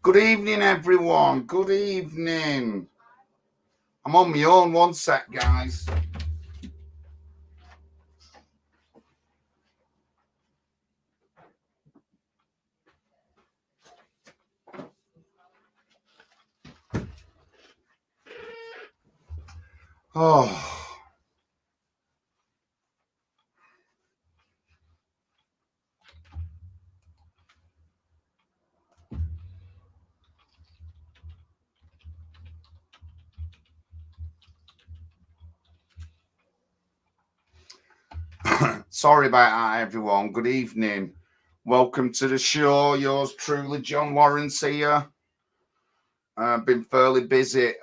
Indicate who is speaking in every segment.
Speaker 1: Good evening, everyone. Good evening. I'm on my own. One sec, guys. Oh. Sorry about that, everyone. Good evening. Welcome to the show. Yours truly, John Lawrence here. I've been fairly busy.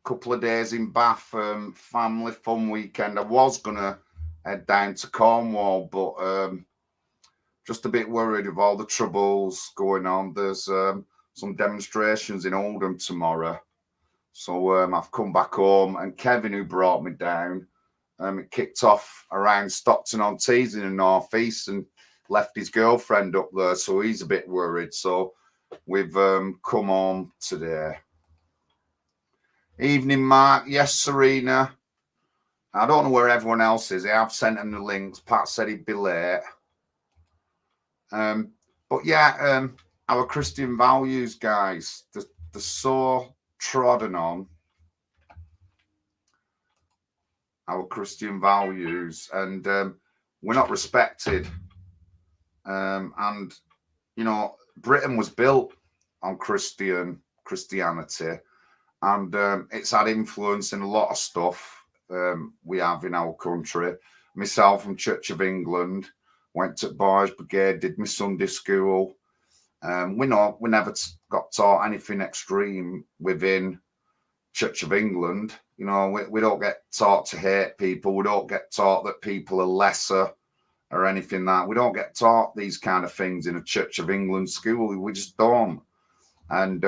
Speaker 1: Couple of days in Bath, family fun weekend. I was gonna head down to Cornwall, but just a bit worried of all the troubles going on. There's some demonstrations in Oldham tomorrow. So I've come back home, and Kevin, who brought me down, it kicked off around Stockton-on-Tees in the northeast and left his girlfriend up there, so he's a bit worried. So we've come home today. Evening, Mark. Yes, Serena. I don't know where everyone else is. I've sent him the links. Pat said he'd be late. But yeah, our Christian values, guys, they're so trodden on. Our Christian values, and we're not respected. And you know, Britain was built on Christianity, and it's had influence in a lot of stuff we have in our country. Myself from Church of England, went to Boys Brigade, did my Sunday school. We never got taught anything extreme within Church of England. You know, we don't get taught to hate people. We don't get taught that people are lesser or anything like that. We don't get taught these kind of things in a Church of England school. We just don't. And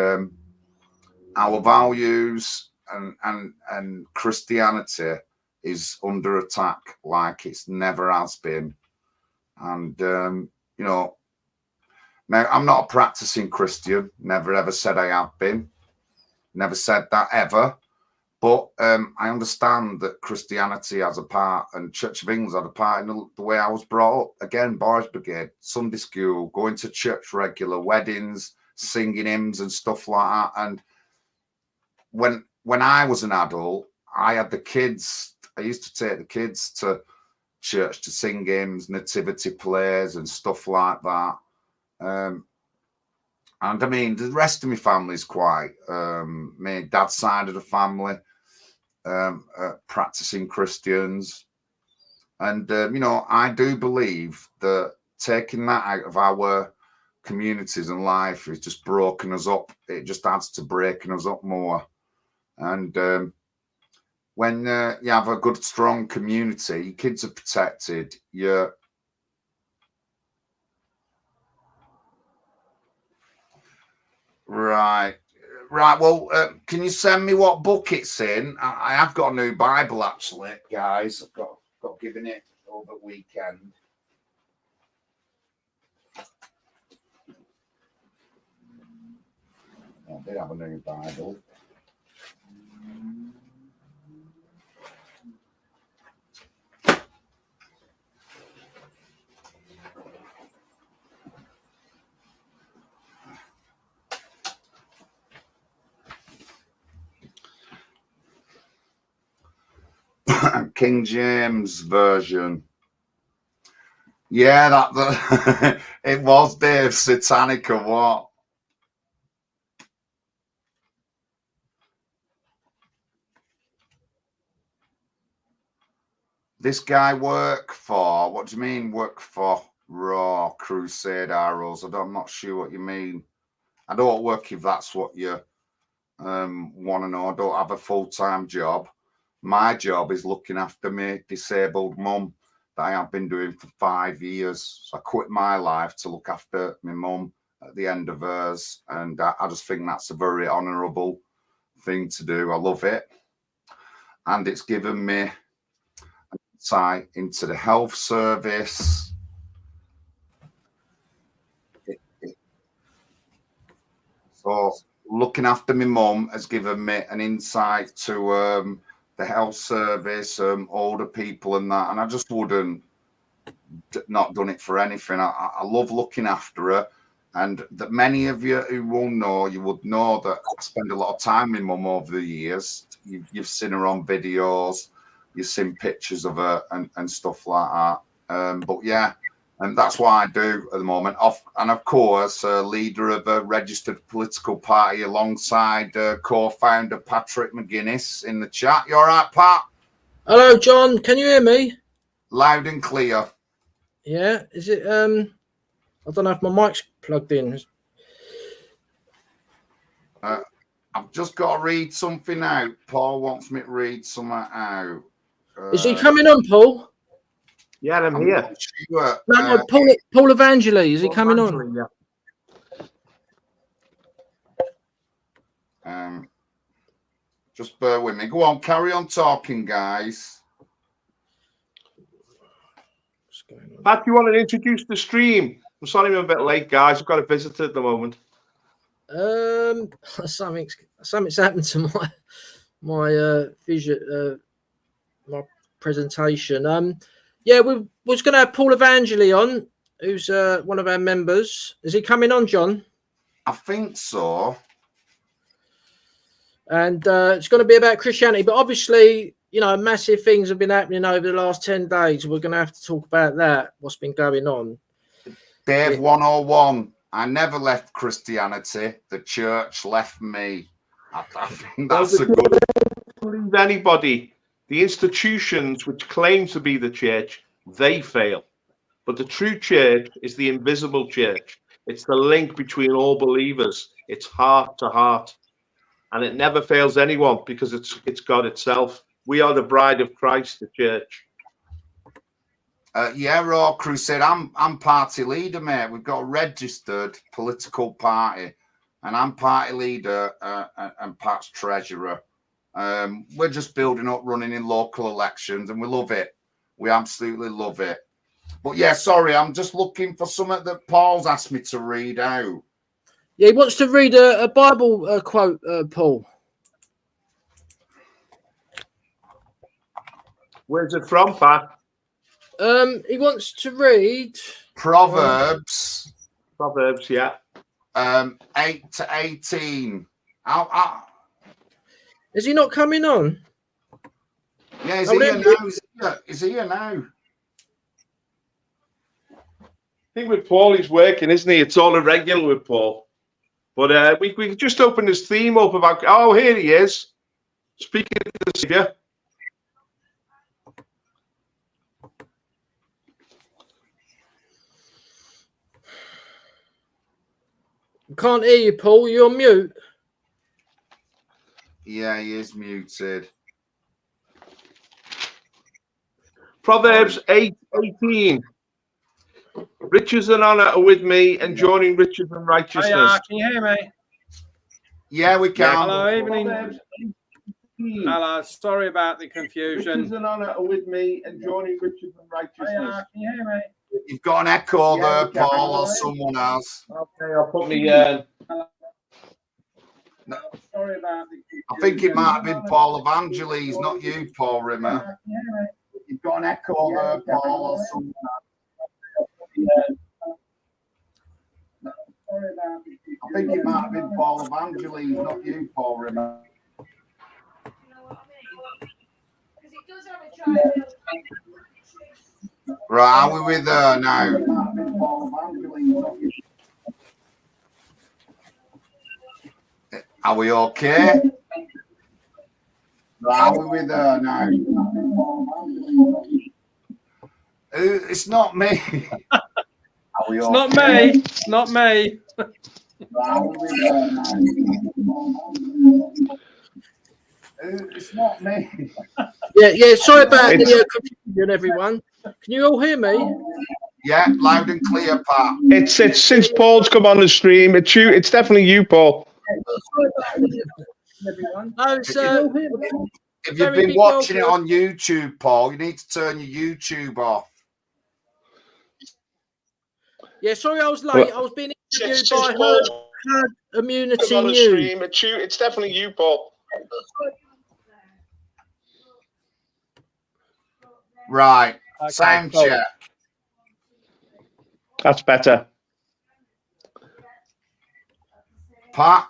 Speaker 1: our values and Christianity is under attack like it's never has been. And, you know, now I'm not a practicing Christian. Never ever said I have been. Never said that ever. But I understand that Christianity has a part, and Church of England has a part in the way I was brought up. Again, Boys Brigade, Sunday school, going to church regular, weddings, singing hymns and stuff like that. And when I was an adult, I had the kids. I used to take the kids to church to sing hymns, nativity plays and stuff like that. And I mean, the rest of my family is quite, my dad's side of the family, practicing Christians. And, you know, I do believe that taking that out of our communities and life is just broken us up. It just adds to breaking us up more. And when you have a good, strong community, your kids are protected. You're right. Well, can you send me what book it's in? I have got a new Bible, actually, guys. I've got given it over the weekend. I did have a new Bible. King James version. Yeah, that it was Dave satanic or what? This guy work for? What do you mean work for? Raw Crusade Arrows? I'm not sure what you mean. I don't work if that's what you want to know. I don't have a full-time job. My job is looking after my disabled mum that I have been doing for 5 years. So I quit my life to look after my mum at the end of hers. And I just think that's a very honourable thing to do. I love it. And it's given me an insight into the health service. So looking after my mum has given me an insight to the health service, older people and that. And I just wouldn't not done it for anything. I love looking after her. And that many of you who will know, you would know that I spend a lot of time with mum over the years. You've seen her on videos, you've seen pictures of her and stuff like that. But yeah, and that's what I do at the moment. And of course, leader of a registered political party alongside co-founder Patrick McGinnis in the chat. You all right, Pat?
Speaker 2: Hello, John. Can you hear me?
Speaker 1: Loud and clear.
Speaker 2: Yeah. Is it? I don't know if my mic's plugged in.
Speaker 1: I've just got to read something out. Paul wants me to read something out.
Speaker 2: Is he coming on, Paul?
Speaker 3: Yeah, I'm here.
Speaker 1: Sure.
Speaker 2: No, Paul Evangeli. Is he coming on?
Speaker 1: Yeah. Just bear with me. Go on, carry on talking, guys.
Speaker 2: What's going on?
Speaker 3: Pat, you want to introduce the stream? I'm sorry I'm a bit late, guys. I've got a visitor at the moment.
Speaker 2: Something's happened to my vision, my presentation. Yeah, we was going to have Paul Evangeli on, who's one of our members. Is he coming on, John?
Speaker 1: I think so.
Speaker 2: And it's going to be about Christianity, but obviously, you know, massive things have been happening over the last 10 days. We're going to have to talk about that, what's been going on.
Speaker 1: Dave 101. I never left Christianity. The church left me. I think that's a good.
Speaker 3: Believe anybody. The institutions which claim to be the church, they fail. But the true church is the invisible church. It's the link between all believers. It's heart to heart. And it never fails anyone because it's God itself. We are the bride of Christ, the church.
Speaker 1: Yeah, Raw Crusade. I'm party leader, mate. We've got a registered political party, and I'm party leader and Pat's treasurer. We're just building up, running in local elections, and we love it. We absolutely love it. But yeah, sorry, I'm just looking for something that Paul's asked me to read out.
Speaker 2: Yeah, he wants to read a Bible quote, Paul.
Speaker 3: Where's it from, Pat?
Speaker 2: He wants to read
Speaker 1: Proverbs.
Speaker 3: Proverbs, yeah.
Speaker 1: 8 to 18.
Speaker 2: Is he not coming on?
Speaker 1: Yeah, is he here now? Is he here now?
Speaker 3: I think with Paul, he's working, isn't he? It's all irregular with Paul. But we could just open this theme up about. Oh, here he is. Speaking to the Savior.
Speaker 2: Can't hear you, Paul. You're on mute.
Speaker 1: Yeah, he is muted.
Speaker 3: Proverbs 8:18. Riches and honor are with me, and joining riches and righteousness.
Speaker 4: Hiya, can you hear me?
Speaker 1: Yeah, we can.
Speaker 4: Hello, evening. Hello, sorry about the confusion.
Speaker 3: Riches and honor are with me, and joining riches and righteousness.
Speaker 4: Hiya, can you hear me?
Speaker 1: You've got an echo there, Paul, or someone else.
Speaker 3: Okay, I'll put me.
Speaker 4: Sorry about the confusion.
Speaker 1: I think it might have been Paul Evangelis, not you, Paul Rimmer. You've got an echo there, Paul, or someone else. I think it might have been Paul Evangelis, not you, Paul Rimmer.
Speaker 5: You know what I mean? Because it does have a child.
Speaker 1: Right, are we with her now? Are we okay? Right, are we with her now? It's not me.
Speaker 4: It's not me. It's not me.
Speaker 1: It's not me.
Speaker 2: Yeah. Sorry about the confusion, everyone. Can you all hear me?
Speaker 1: Yeah, loud and clear, Pat.
Speaker 3: It's since Paul's come on the stream. It's you. It's definitely you, Paul.
Speaker 2: Everyone.
Speaker 1: If you've been watching it on YouTube, Paul, you need to turn your YouTube off.
Speaker 2: Yeah, sorry I was late. I was being interviewed by herd immunity
Speaker 3: on the
Speaker 2: news.
Speaker 3: stream. It's definitely you, Paul.
Speaker 1: Right.
Speaker 6: Okay,
Speaker 1: Sound
Speaker 6: cool.
Speaker 1: check.
Speaker 3: That's better.
Speaker 1: Pat,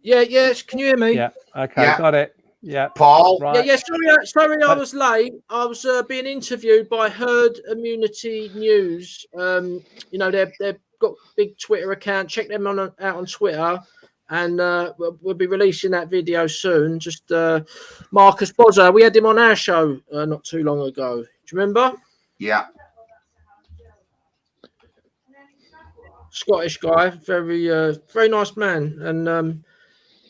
Speaker 2: Yes. Can you hear me?
Speaker 6: Yeah. Okay.
Speaker 1: Yeah.
Speaker 6: Got it. Yeah.
Speaker 1: Paul.
Speaker 6: Right.
Speaker 2: Yeah. Sorry, I was late. I was being interviewed by Herd Immunity News. You know, they've got a big Twitter account. Check them out on Twitter, and we'll be releasing that video soon. Just Marcus Bozza, we had him on our show not too long ago. Do you remember?
Speaker 1: Yeah.
Speaker 2: Scottish guy, very nice man, and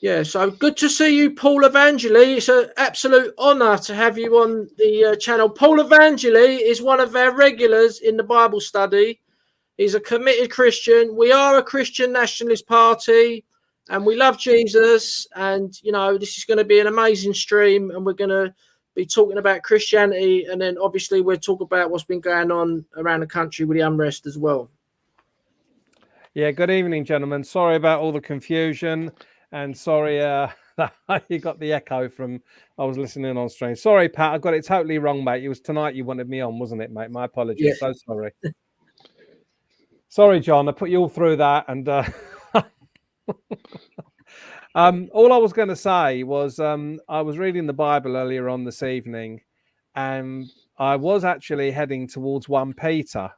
Speaker 2: yeah, so good to see you, Paul Evangeli. It's an absolute honour to have you on the channel. Paul Evangeli is one of our regulars in the Bible study. He's a committed Christian. We are a Christian nationalist party, and we love Jesus. And you know, this is going to be an amazing stream, and we're going to be talking about Christianity, and then obviously we'll talk about what's been going on around the country with the unrest as well.
Speaker 6: Yeah. Good evening, gentlemen. Sorry about all the confusion, and sorry that you got the echo from. I was listening on stream. Sorry, Pat. I got it totally wrong, mate. It was tonight you wanted me on, wasn't it, mate? My apologies.
Speaker 2: Yeah.
Speaker 6: So sorry. Sorry, John. I put you all through that, and all I was going to say was I was reading the Bible earlier on this evening, and I was actually heading towards 1 Peter,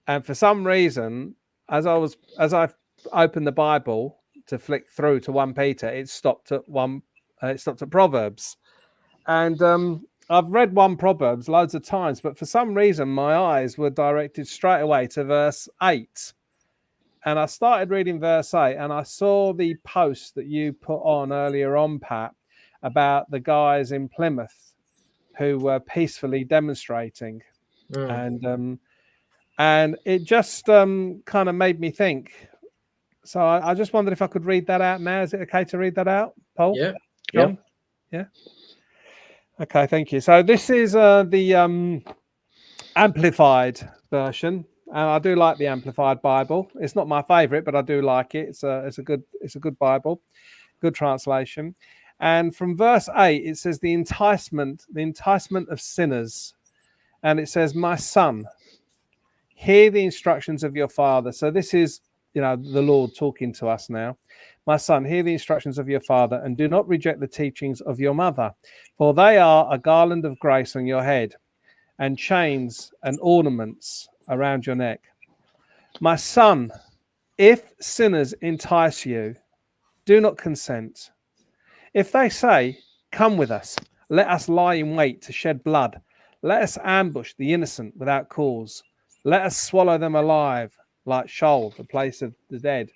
Speaker 6: and for some reason, as I opened the Bible to flick through to 1 Peter, it stopped at Proverbs, and I've read 1 Proverbs loads of times, but for some reason my eyes were directed straight away to verse 8. And I started reading verse 8, and I saw the post that you put on earlier on, Pat, about the guys in Plymouth who were peacefully demonstrating. And it just kind of made me think. So I just wondered if I could read that out now. Is it okay to read that out, Paul?
Speaker 2: Yeah.
Speaker 6: John? Yeah. Okay, thank you. So this is the amplified version. And I do like the Amplified Bible. It's not my favorite, but I do like it. It's a good Bible, good translation. And from verse 8, it says the enticement of sinners. And it says, my son, hear the instructions of your father. So this is, you know, the Lord talking to us now. My son, hear the instructions of your father, and do not reject the teachings of your mother, for they are a garland of grace on your head, and chains and ornaments around your neck. My son, if sinners entice you, do not consent. If they say, come with us, let us lie in wait to shed blood. Let us ambush the innocent without cause. Let us swallow them alive like Sheol, the place of the dead.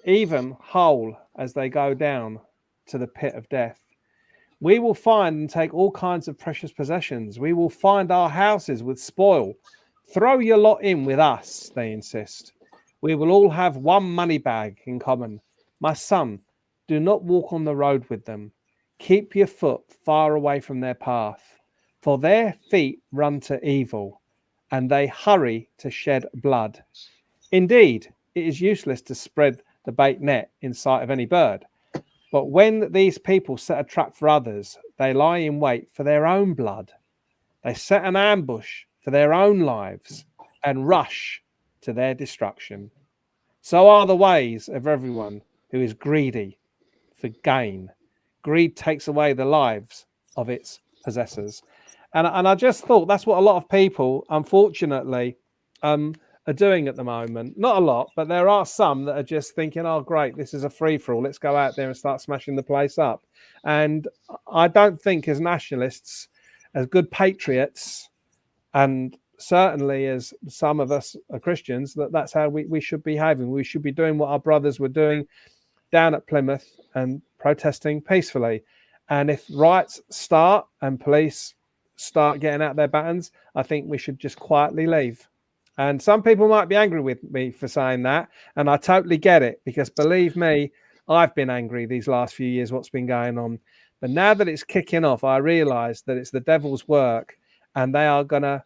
Speaker 6: Even whole as they go down to the pit of death. We will find and take all kinds of precious possessions. We will find our houses with spoil. Throw your lot in with us, they insist. We will all have one money bag in common. My son, do not walk on the road with them. Keep your foot far away from their path, for their feet run to evil, and they hurry to shed blood. Indeed, it is useless to spread the bait net in sight of any bird. But when these people set a trap for others, they lie in wait for their own blood. They set an ambush for their own lives and rush to their destruction. So are the ways of everyone who is greedy for gain. Greed takes away the lives of its possessors. And I just thought that's what a lot of people, unfortunately, are doing at the moment. Not a lot, but there are some that are just thinking, oh, great, this is a free-for-all. Let's go out there and start smashing the place up. And I don't think as nationalists, as good patriots, and certainly as some of us are Christians, that's how we should be behaving. We should be doing what our brothers were doing down at Plymouth and protesting peacefully. And if riots start and police start getting out their batons, I think we should just quietly leave. And some people might be angry with me for saying that, and I totally get it, because believe me, I've been angry these last few years, what's been going on. But now that it's kicking off, I realize that it's the devil's work, and they are going to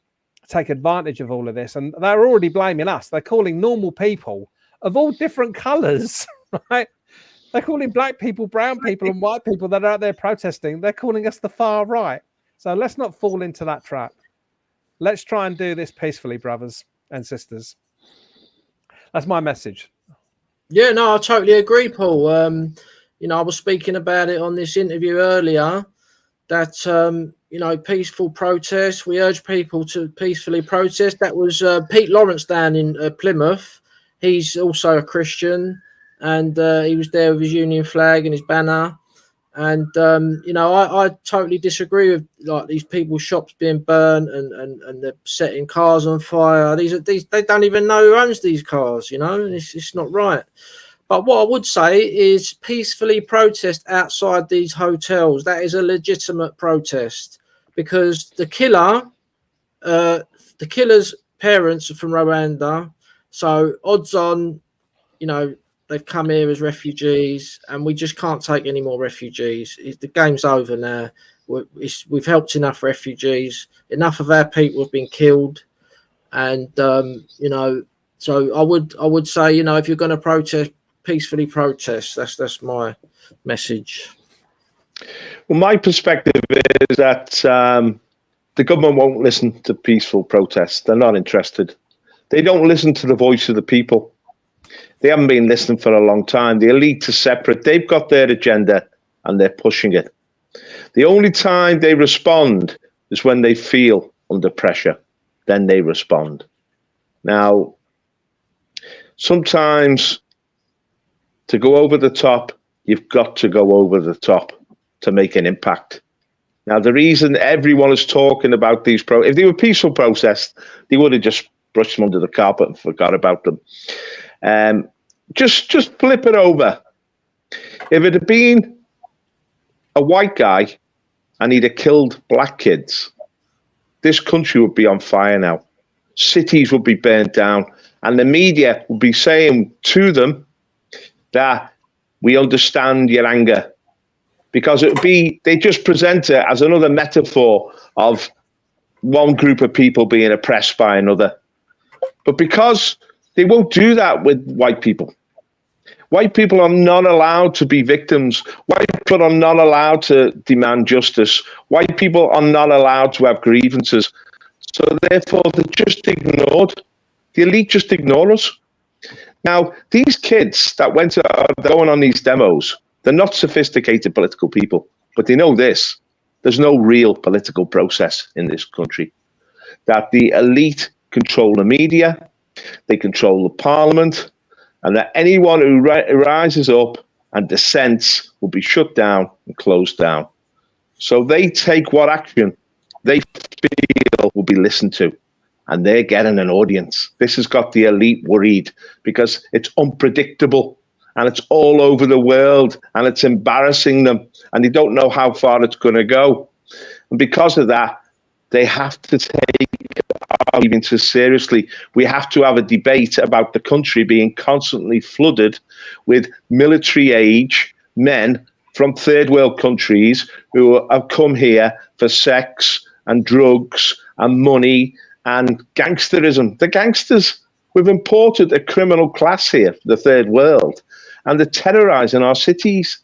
Speaker 6: take advantage of all of this, and they're already blaming us. They're calling normal people of all different colours, right? They're calling black people, brown people, and white people that are out there protesting. They're calling us the far right. So let's not fall into that trap. Let's try and do this peacefully, brothers and sisters. That's my message.
Speaker 2: Yeah, no, I totally agree, Paul. You know, I was speaking about it on this interview earlier that, you know, peaceful protest. We urge people to peacefully protest. That was Pete Lawrence down in Plymouth. He's also a Christian, and he was there with his Union flag and his banner. And, you know, I totally disagree with like these people's shops being burnt and they're setting cars on fire. These they don't even know who owns these cars, you know, it's not right. But what I would say is peacefully protest outside these hotels. That is a legitimate protest, because the killer's parents are from Rwanda. So odds on, you know, they've come here as refugees, and we just can't take any more refugees. The game's over now. We've helped enough refugees. Enough of our people have been killed, and you know. So I would say, you know, if you're going to protest, peacefully protest. That's my message.
Speaker 3: Well, my perspective is that the government won't listen to peaceful protests. They're not interested. They don't listen to the voice of the people. They haven't been listening for a long time. The elite are separate. They've got their agenda and they're pushing it. The only time they respond is when they feel under pressure. Then they respond. Now, sometimes to go over the top, you've got to go over the top to make an impact. Now, the reason everyone is talking about these if they were peaceful protests, they would have just brushed them under the carpet and forgot about them. Just flip it over. If it had been a white guy and he'd have killed black kids, this country would be on fire now. Cities would be burnt down, and the media would be saying to them that we understand your anger, because it would be, they just present it as another metaphor of one group of people being oppressed by another. But because they won't do that with white people. White people are not allowed to be victims. White people are not allowed to demand justice. White people are not allowed to have grievances. So therefore, they're just ignored. The elite just ignore us. Now, these kids that are going on these demos, they're not sophisticated political people, but they know this. There's no real political process in this country. That the elite control the media, they control the parliament, and that anyone who rises up and dissents will be shut down and closed down. So they take what action they feel will be listened to, and they're getting an audience. This has got the elite worried because it's unpredictable and it's all over the world and it's embarrassing them and they don't know how far it's going to go. And because of that, they have to take arguing so seriously. We have to have a debate about the country being constantly flooded with military age men from third world countries who have come here for sex and drugs and money and gangsterism. The gangsters, we've imported a criminal class here, the third world, and they're terrorizing our cities.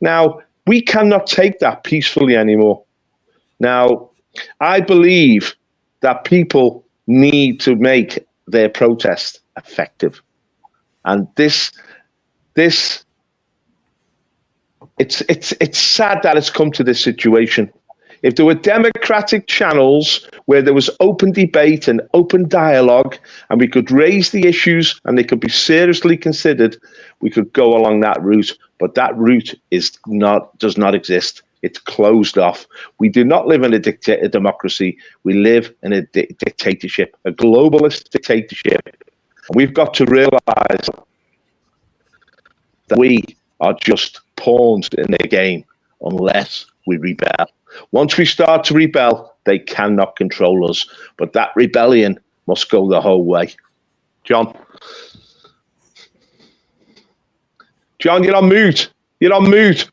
Speaker 3: Now, we cannot take that peacefully anymore. Now, I believe that people need to make their protest effective. And it's sad that it's come to this situation. If there were democratic channels where there was open debate and open dialogue and we could raise the issues and they could be seriously considered, we could go along that route. But that route does not exist. It's closed off. We do not live in a democracy. We live in a dictatorship, a globalist dictatorship. We've got to realize that we are just pawns in the game unless we rebel. Once we start to rebel, they cannot control us. But that rebellion must go the whole way. John, you're on mute. You're on mute.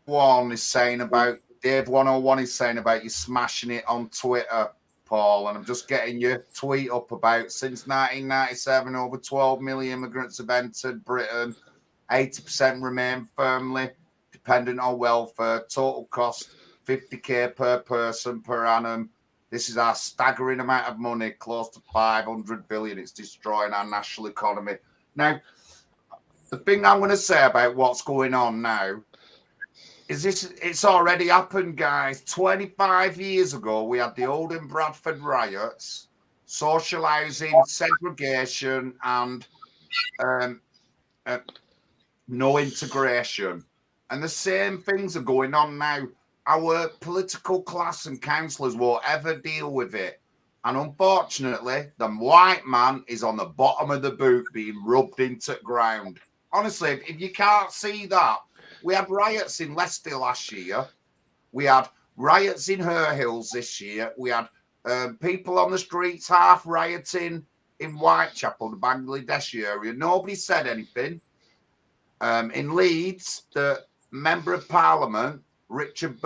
Speaker 1: One is saying about Dave 101 is saying about you smashing it on Twitter. Paul, and I'm just getting your tweet up about since 1997, over 12 million immigrants have entered Britain. 80% remain firmly dependent on welfare. Total cost 50k per person per annum. This is our staggering amount of money, close to 500 billion. It's destroying our national economy. Now, the thing I'm going to say about what's going on now is this: it's already happened, guys. 25 years ago, we had the Oldham Bradford riots, social housing, segregation, and no integration. And the same things are going on now. Our political class and councillors won't ever deal with it. And unfortunately, the white man is on the bottom of the boot being rubbed into the ground. Honestly, if you can't see that, we had riots in Leicester last year. We had riots in Her Hills this year. We had people on the streets half rioting in Whitechapel, the Bangladeshi area. Nobody said anything. In Leeds, the Member of Parliament, Richard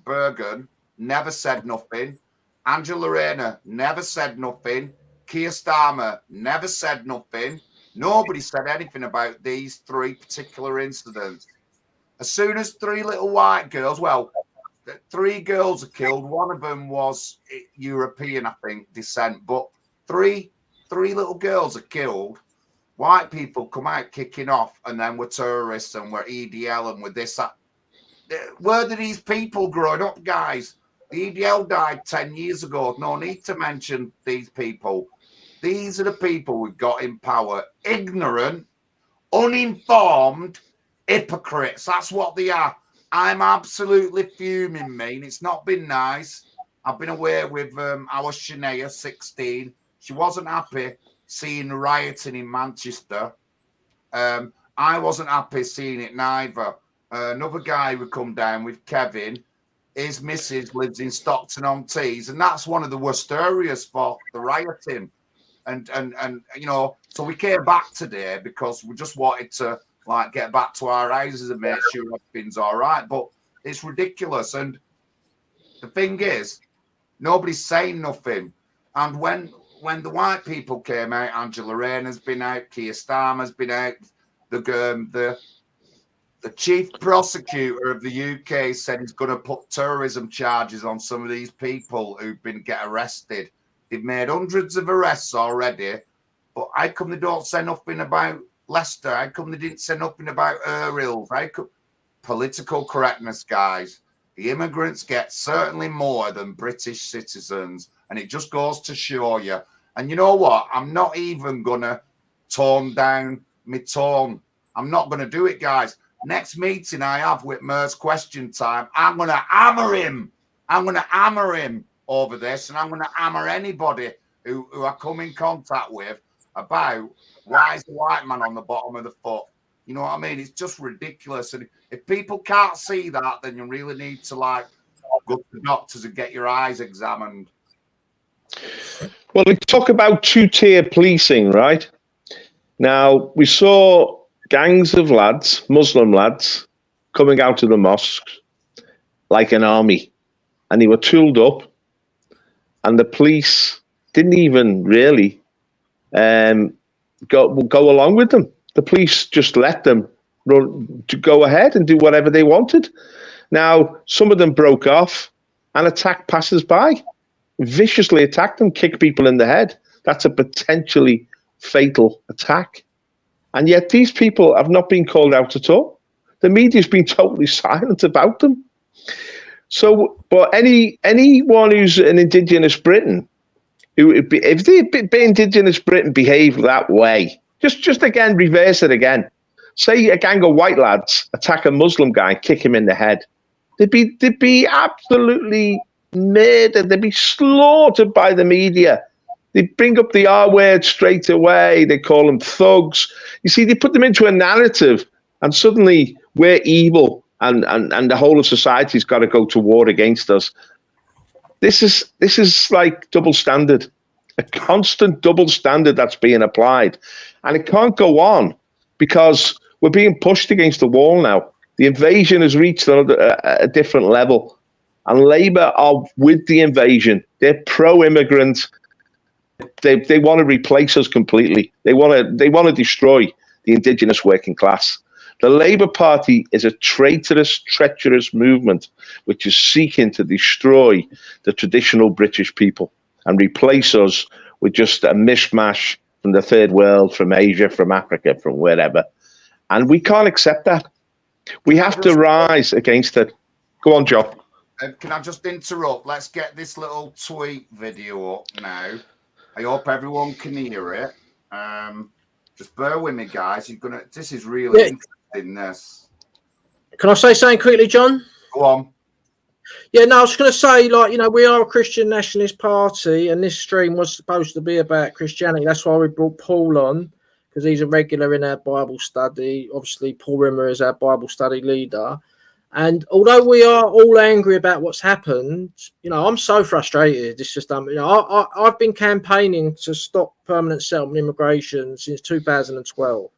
Speaker 1: Bergen, never said nothing. Angela Rayner never said nothing. Keir Starmer never said nothing. Nobody said anything about these three particular incidents. As soon as three little white girls, well, three girls are killed. One of them was European, I think, descent. But three little girls are killed. White people come out kicking off, and then we're terrorists and we're EDL and we're this, that. Where are these people growing up, guys? The EDL died 10 years ago. No need to mention these people. These are the people we've got in power. Ignorant, uninformed, hypocrites. That's what they are. I'm absolutely fuming, mate. It's not been nice. I've been away with our Shania, 16. She wasn't happy seeing the rioting in Manchester. I wasn't happy seeing it neither. Another guy would come down with Kevin. His missus lives in Stockton-on-Tees, and that's one of the worst areas for the rioting. And you know, so we came back today because we just wanted to like get back to our houses and make sure everything's all right. But it's ridiculous. And the thing is, nobody's saying nothing. And when the white people came out, Angela Rayner's been out, Keir Starmer's been out, the chief prosecutor of the UK said he's going to put terrorism charges on some of these people who've been get arrested. They've made hundreds of arrests already, but how come they don't say nothing about Leicester? How come they didn't say nothing about Her Hills? Political correctness, guys. The immigrants get certainly more than British citizens, and it just goes to show you. And you know what? I'm not even going to tone down my tone. I'm not going to do it, guys. Next meeting I have with Mer's Question Time, I'm going to hammer him. I'm going to hammer him over this, and I'm going to hammer anybody who I come in contact with about why is the white man on the bottom of the foot. You know what I mean? It's just ridiculous. And if people can't see that, then you really need to like go to the doctors and get your eyes examined.
Speaker 3: Well, we talk about two-tier policing, right? Now, we saw gangs of lads, Muslim lads, coming out of the mosques like an army, and they were tooled up, and the police didn't even really go along with them. The police just let them run to go ahead and do whatever they wanted. Now, some of them broke off and attacked passers-by, viciously attacked them, kicked people in the head. That's a potentially fatal attack. And yet these people have not been called out at all. The media's been totally silent about them. So, but anyone who's an Indigenous Briton, if the Indigenous Britain behave that way, just again, reverse it again. Say a gang of white lads attack a Muslim guy, kick him in the head. They'd be absolutely murdered. They'd be slaughtered by the media. They bring up the R word straight away. They call them thugs. You see, they put them into a narrative, and suddenly we're evil, and the whole of society's got to go to war against us. This is like double standard, a constant double standard that's being applied, and it can't go on because we're being pushed against the wall now. The invasion has reached a different level, and Labour are with the invasion. They're pro-immigrant. They want to replace us completely. They want to destroy the indigenous working class. The Labour Party is a traitorous, treacherous movement which is seeking to destroy the traditional British people and replace us with just a mishmash from the third world, from Asia, from Africa, from wherever. And we can't accept that. We have to rise against it. Go on, John.
Speaker 1: Can I just interrupt? Let's get this little tweet video up now. I hope everyone can hear it. Just bear with me, guys. This is really interesting. This.
Speaker 2: Can I say something quickly, John?
Speaker 1: Go on.
Speaker 2: Yeah, no, I was going to say, like, you know, we are a Christian nationalist party, and this stream was supposed to be about Christianity. That's why we brought Paul on, because he's a regular in our Bible study. Obviously, Paul Rimmer is our Bible study leader. And although we are all angry about what's happened, you know, I'm so frustrated. It's just, you know, I've been campaigning to stop permanent settlement immigration since 2012.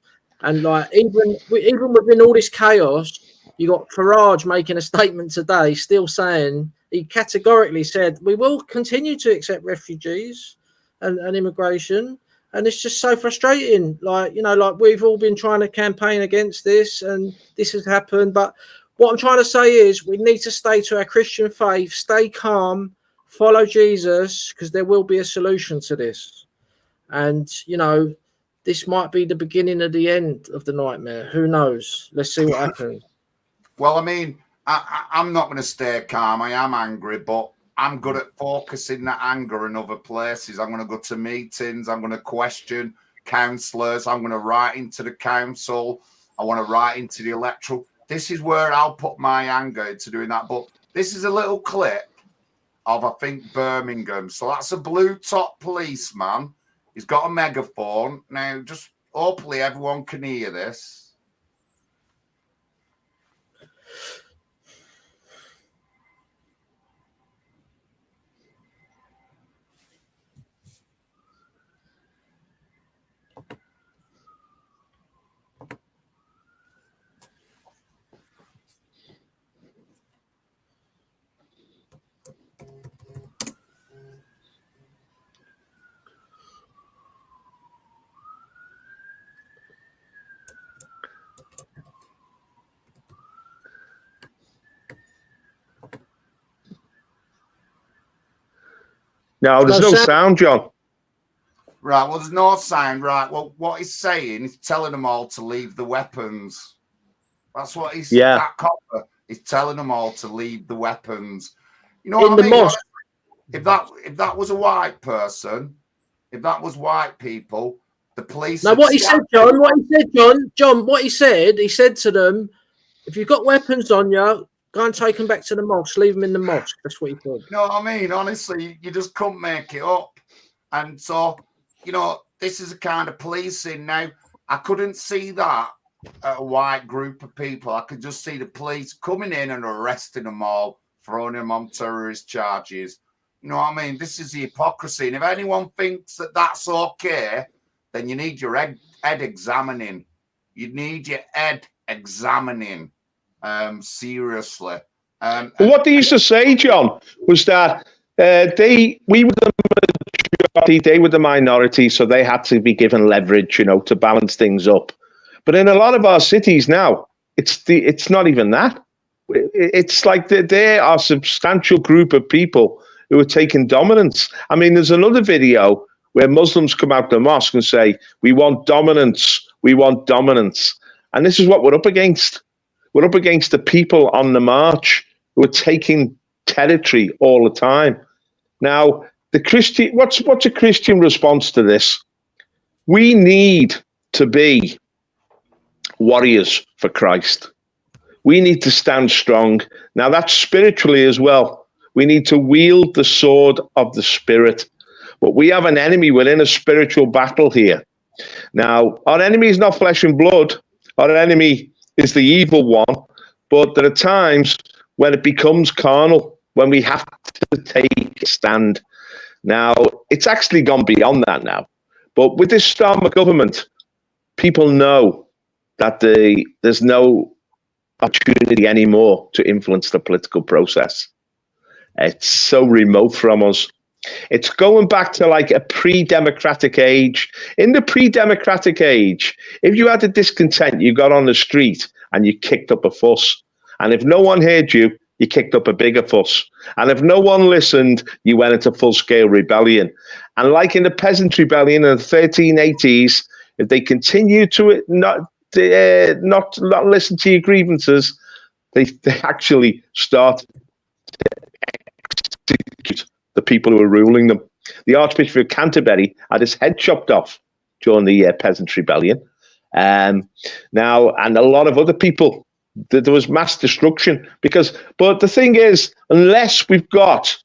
Speaker 2: And like, even within all this chaos, you got Farage making a statement today, still saying, he categorically said, we will continue to accept refugees and immigration. And it's just so frustrating. Like, you know, like we've all been trying to campaign against this and this has happened. But what I'm trying to say is we need to stay to our Christian faith, stay calm, follow Jesus, because there will be a solution to this. And, you know, this might be the beginning of the end of the nightmare. Who knows? Let's see what happens.
Speaker 1: Well, I mean, I'm not going to stay calm. I am angry, but I'm good at focusing that anger in other places. I'm going to go to meetings. I'm going to question councillors. I'm going to write into the council. I want to write into the electoral. This is where I'll put my anger into doing that. But this is a little clip of, I think, Birmingham. So that's a blue top policeman. He's got a megaphone. Now, just hopefully everyone can hear this.
Speaker 3: No, there's no sound, John.
Speaker 1: Right, well, there's no sound. Right, well, what he's saying is telling them all to leave the weapons. That's what he's, that copper is telling them all to leave the weapons. You know what I mean?
Speaker 2: Mosque.
Speaker 1: If that was a white person, if that was white people, the police.
Speaker 2: No, what he said, John, what he said to them, if you've got weapons on you, go and take them back to the mosque. Leave them in the mosque. That's what he said.
Speaker 1: You know what I mean? Honestly, you just couldn't make it up. And so, you know, this is a kind of policing. Now, I couldn't see that at a white group of people. I could just see the police coming in and arresting them all, throwing them on terrorist charges. You know what I mean? This is the hypocrisy. And if anyone thinks that that's okay, then you need your head examining. You need your head examining. Seriously.
Speaker 3: What they used to say, John, was that we were the majority, they were the minority, so they had to be given leverage, you know, to balance things up. But in a lot of our cities now, it's not even that. It's like there are a substantial group of people who are taking dominance. I mean, there's another video where Muslims come out the mosque and say, we want dominance, we want dominance. And this is what we're up against. We're up against the people on the march who are taking territory all the time. Now, what's a Christian response to this? We need to be warriors for Christ. We need to stand strong. Now, that's spiritually as well. We need to wield the sword of the Spirit. But we have an enemy. We're in a spiritual battle here. Now, our enemy is not flesh and blood. Our enemy is the evil one, but there are times when it becomes carnal, when we have to take a stand. Now, it's actually gone beyond that now. But with this Starmer government, people know that there's no opportunity anymore to influence the political process. It's so remote from us. It's going back to like a pre-democratic age. In the pre-democratic age, if you had a discontent, you got on the street and you kicked up a fuss. And if no one heard you, you kicked up a bigger fuss. And if no one listened, you went into full-scale rebellion. And like in the peasant rebellion in the 1380s, if they continue to not listen to your grievances, they actually start to execute the people who are ruling them. The Archbishop of Canterbury had his head chopped off during the peasant rebellion. And a lot of other people, there was mass destruction but the thing is, unless we've got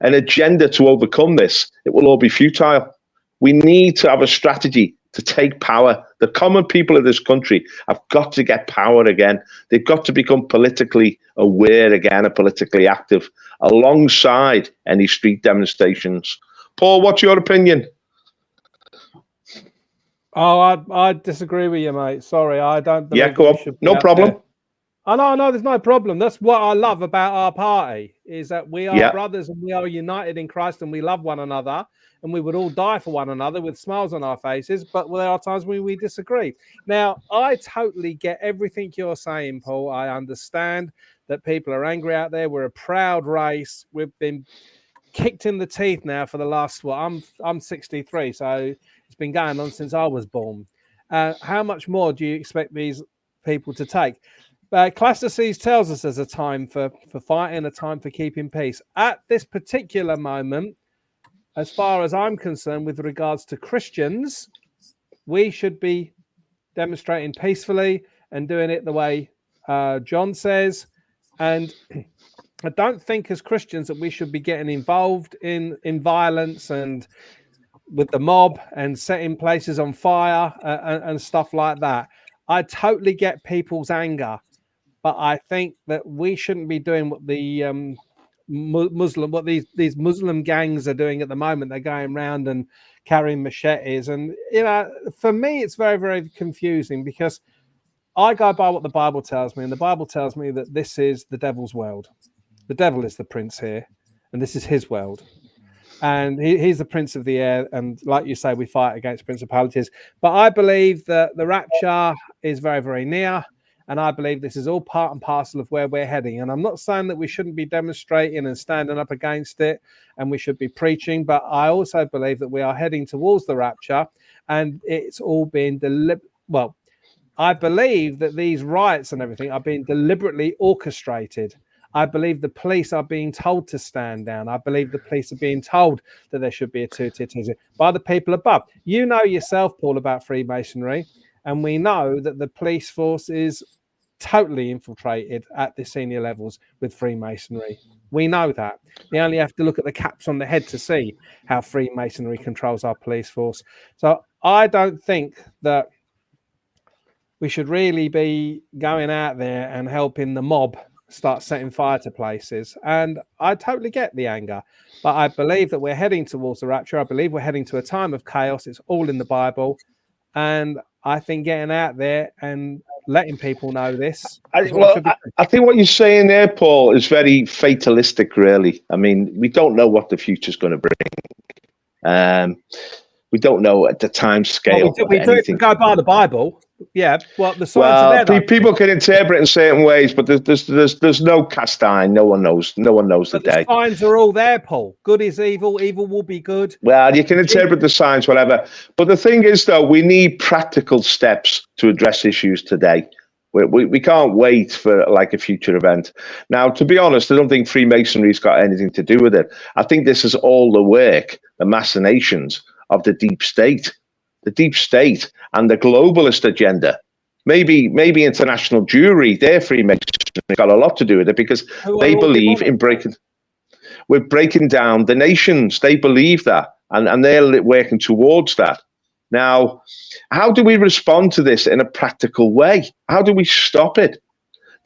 Speaker 3: an agenda to overcome this, it will all be futile. We need to have a strategy to take power. The common people of this country have got to get power again. They've got to become politically aware again and politically active alongside any street demonstrations. Paul, what's your opinion?
Speaker 6: Oh, I disagree with you, mate. Sorry, I don't believe.
Speaker 3: Yeah, go on. No problem.
Speaker 6: There. Oh, no, there's no problem. That's what I love about our party, is that we are brothers and we are united in Christ and we love one another and we would all die for one another with smiles on our faces, but there are times when we disagree. Now, I totally get everything you're saying, Paul. I understand that people are angry out there. We're a proud race. We've been kicked in the teeth now for the last, I'm 63, so it's been going on since I was born. How much more do you expect these people to take? Classices tells us there's a time for fighting, a time for keeping peace. At this particular moment, as far as I'm concerned, with regards to Christians, we should be demonstrating peacefully and doing it the way John says. And I don't think as Christians that we should be getting involved in violence and with the mob and setting places on fire and stuff like that. I totally get people's anger. But I think that we shouldn't be doing what the these Muslim gangs are doing at the moment. They're going around and carrying machetes, and for me, it's very, very confusing because I go by what the Bible tells me, and the Bible tells me that this is the devil's world. The devil is the prince here, and this is his world, and he's the prince of the air. And like you say, we fight against principalities. But I believe that the rapture is very, very near. And I believe this is all part and parcel of where we're heading. And I'm not saying that we shouldn't be demonstrating and standing up against it and we should be preaching, but I also believe that we are heading towards the rapture and it's all being well, I believe that these riots and everything are being deliberately orchestrated. I believe the police are being told to stand down. I believe the police are being told that there should be a two-tier by the people above. You know yourself, Paul, about Freemasonry. And we know that the police force is totally infiltrated at the senior levels with Freemasonry. We know that. You only have to look at the caps on the head to see how Freemasonry controls our police force. So I don't think that we should really be going out there and helping the mob start setting fire to places. And I totally get the anger. But I believe that we're heading towards the rapture. I believe we're heading to a time of chaos. It's all in the Bible. And I think getting out there and letting people know this.
Speaker 3: I think what you're saying there, Paul, is very fatalistic, really. I mean, we don't know what the future's going to bring. We don't know at the time scale.
Speaker 6: Well, we do go by the Bible. Yeah, well, the signs are there.
Speaker 3: People can interpret in certain ways, but there's no cast iron. No one knows. No one knows the day.
Speaker 6: The signs are all there, Paul. Good is evil. Evil will be good.
Speaker 3: Well, you can interpret the signs, whatever. But the thing is, though, we need practical steps to address issues today. We can't wait for like a future event. Now, to be honest, I don't think Freemasonry's got anything to do with it. I think this is all the work, the machinations of the deep state. The deep state and the globalist agenda, maybe international Jewry, their Freemasonry got a lot to do with it because they believe in breaking down the nations. They believe that, and they're working towards that. Now, how do we respond to this in a practical way? How do we stop it?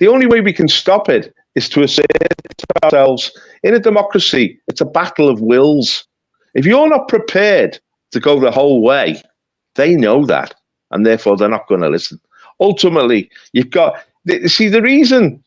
Speaker 3: The only way we can stop it is to assert ourselves. In a democracy, it's a battle of wills. If you're not prepared to go the whole way, they know that, and therefore they're not going to listen. Ultimately, the reason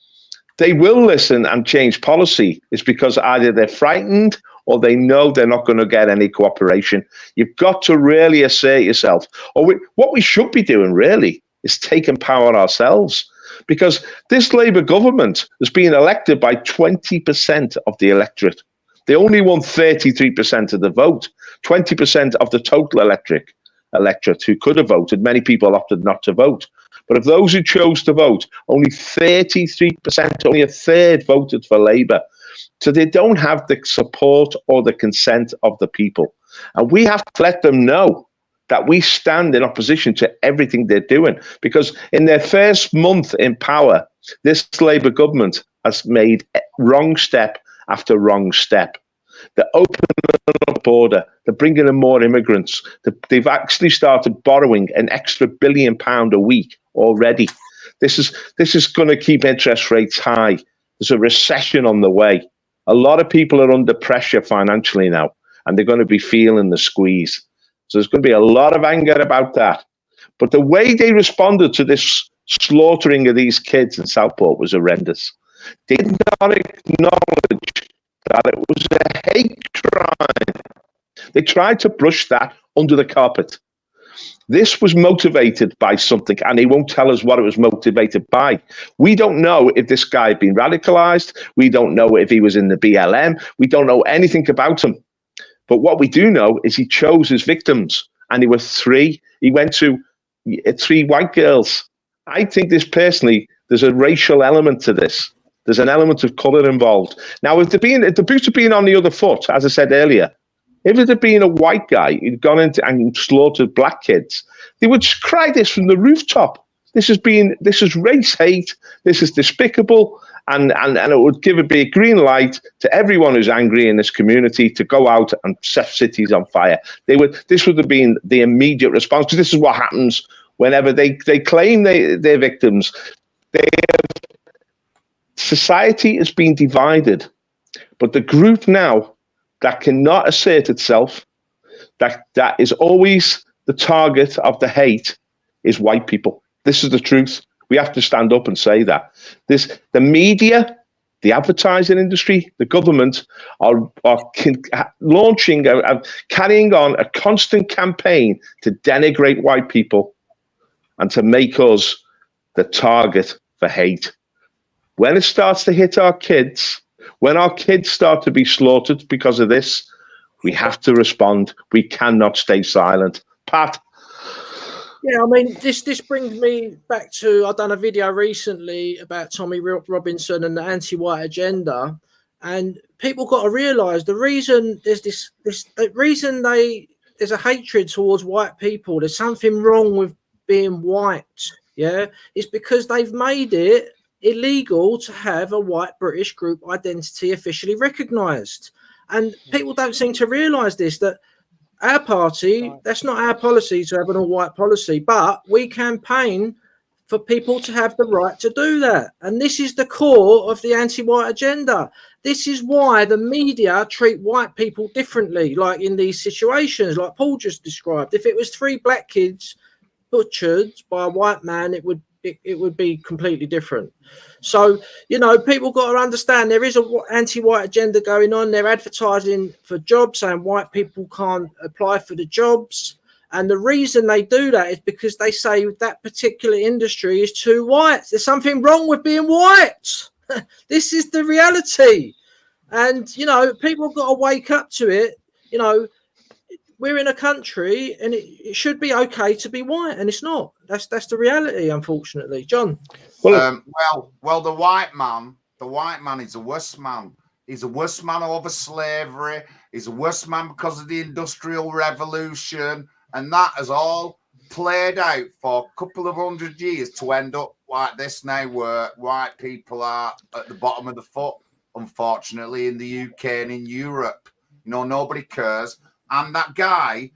Speaker 3: they will listen and change policy is because either they're frightened or they know they're not going to get any cooperation. You've got to really assert yourself. What we should be doing really is taking power ourselves, because this Labour government has been elected by 20% of the electorate. They only won 33% of the vote, 20% of the total electorate who could have voted. Many people opted not to vote. But of those who chose to vote, only 33%, only a third voted for Labour. So they don't have the support or the consent of the people. And we have to let them know that we stand in opposition to everything they're doing. Because in their first month in power, this Labour government has made wrong step after wrong step. They're opening up the border. They're bringing in more immigrants. They've actually started borrowing an extra £1 billion a week already. This is going to keep interest rates high. There's a recession on the way. A lot of people are under pressure financially now, and they're going to be feeling the squeeze. So there's going to be a lot of anger about that. But the way they responded to this slaughtering of these kids in Southport was horrendous. They did not acknowledge that it was a hate crime. They tried to brush that under the carpet. This was motivated by something, and they won't tell us what it was motivated by. We don't know if this guy had been radicalized. We don't know if he was in the BLM. We don't know anything about him. But what we do know is he chose his victims, and there were three. He went to 3 white girls. I think there's a racial element to this. There's an element of colour involved. Now, if the boot had been on the other foot, as I said earlier, if it had been a white guy who'd gone into and slaughtered black kids, they would cry this from the rooftop. This is race hate. This is despicable. And it would give a big green light to everyone who's angry in this community to go out and set cities on fire. This would have been the immediate response, because this is what happens whenever they claim they're victims. Society has been divided, but the group now that cannot assert itself, that is always the target of the hate, is white people. This is the truth. We have to stand up and say that. The media, the advertising industry, the government are launching, carrying on a constant campaign to denigrate white people and to make us the target for hate. When it starts to hit our kids, when our kids start to be slaughtered because of this, we have to respond. We cannot stay silent. Pat?
Speaker 2: Yeah, I mean, this brings me back to, I've done a video recently about Tommy Robinson and the anti-white agenda, and people got to realise the reason there's there's a hatred towards white people. There's something wrong with being white. Yeah, it's because they've made it illegal to have a white British group identity officially recognised, and people don't seem to realise this, that our party, that's not our policy to have an all-white policy, but we campaign for people to have the right to do that. And this is the core of the anti-white agenda. This is why the media treat white people differently, like in these situations, like Paul just described. If it was 3 black kids butchered by a white man, it would be completely different. So, people got to understand there is an anti-white agenda going on. They're advertising for jobs, saying white people can't apply for the jobs. And the reason they do that is because they say that particular industry is too white. There's something wrong with being white. This is the reality. And, people got to wake up to it. We're in a country and it should be okay to be white, and it's not. That's the reality, unfortunately. John?
Speaker 1: Well, the white man is the worst man. He's the worst man over slavery. He's the worst man because of the Industrial Revolution. And that has all played out for a couple of 100 years to end up like this now, where white people are at the bottom of the foot, unfortunately, in the UK and in Europe. Nobody cares. And that guy,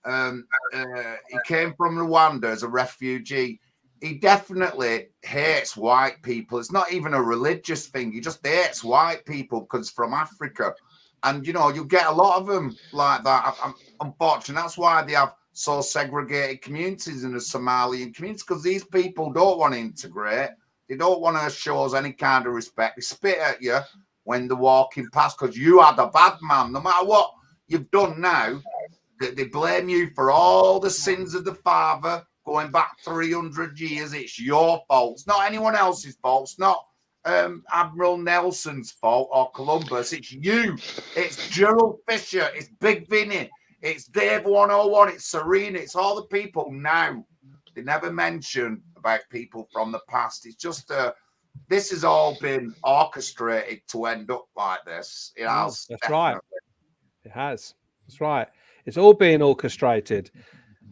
Speaker 1: he came from Rwanda as a refugee. He definitely hates white people. It's not even a religious thing. He just hates white people because from Africa. And, you get a lot of them like that. Unfortunately, that's why they have so segregated communities in the Somalian communities, because these people don't want to integrate. They don't want to show us any kind of respect. They spit at you. when they're walking past because you are the bad man. No matter what you've done now, they blame you for all the sins of the father going back 300 years. It's your fault. It's not anyone else's fault. It's not Admiral Nelson's fault or Columbus. It's you. It's Gerald Fisher. It's Big Vinny. It's Dave 101. It's Serena. It's all the people now. They never mention about people from the past. It's just this has all been orchestrated to end up like this. It has.
Speaker 6: That's right. It has. That's right. It's all being orchestrated.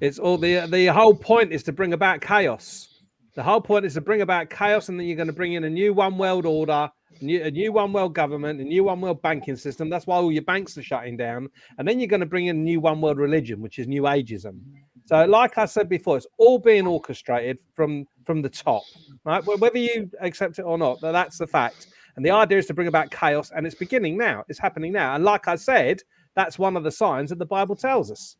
Speaker 6: It's all the whole point is to bring about chaos. The whole point is to bring about chaos, and then you're going to bring in a new one world order, a new one world government, a new one world banking system. That's why all your banks are shutting down. And then you're going to bring in a new one world religion, which is New Ageism. So, like I said before, it's all being orchestrated from the top, right? Whether you accept it or not, that's the fact. And the idea is to bring about chaos, and it's beginning now. It's happening now. And like I said, that's one of the signs that the Bible tells us.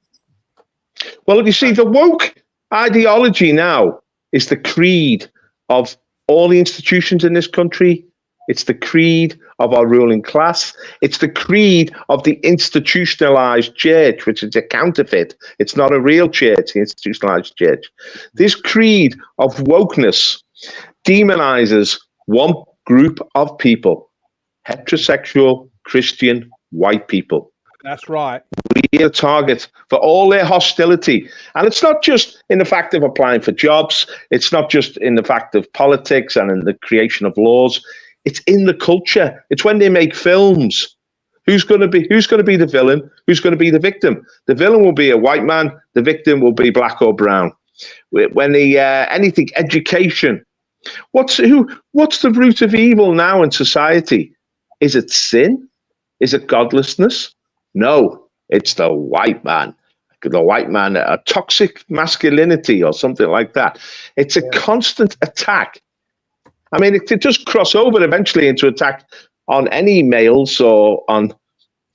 Speaker 3: Well, you see, the woke ideology now is the creed of all the institutions in this country. It's the creed of our ruling class. It's the creed of the institutionalized church, which is a counterfeit. It's not a real church, the institutionalized church. This creed of wokeness demonizes one group of people, heterosexual, Christian, white people.
Speaker 6: That's right.
Speaker 3: We are a target for all their hostility. And it's not just in the fact of applying for jobs. It's not just in the fact of politics and in the creation of laws. It's in the culture. It's when they make films. Who's going to be the villain? Who's going to be the victim? The villain will be a white man. The victim will be black or brown. When anything, education. What's the root of evil now in society? Is it sin? Is it godlessness? No, it's the white man. The white man, a toxic masculinity or something like that. It's a constant attack. I mean, it just cross over eventually into attack on any males or on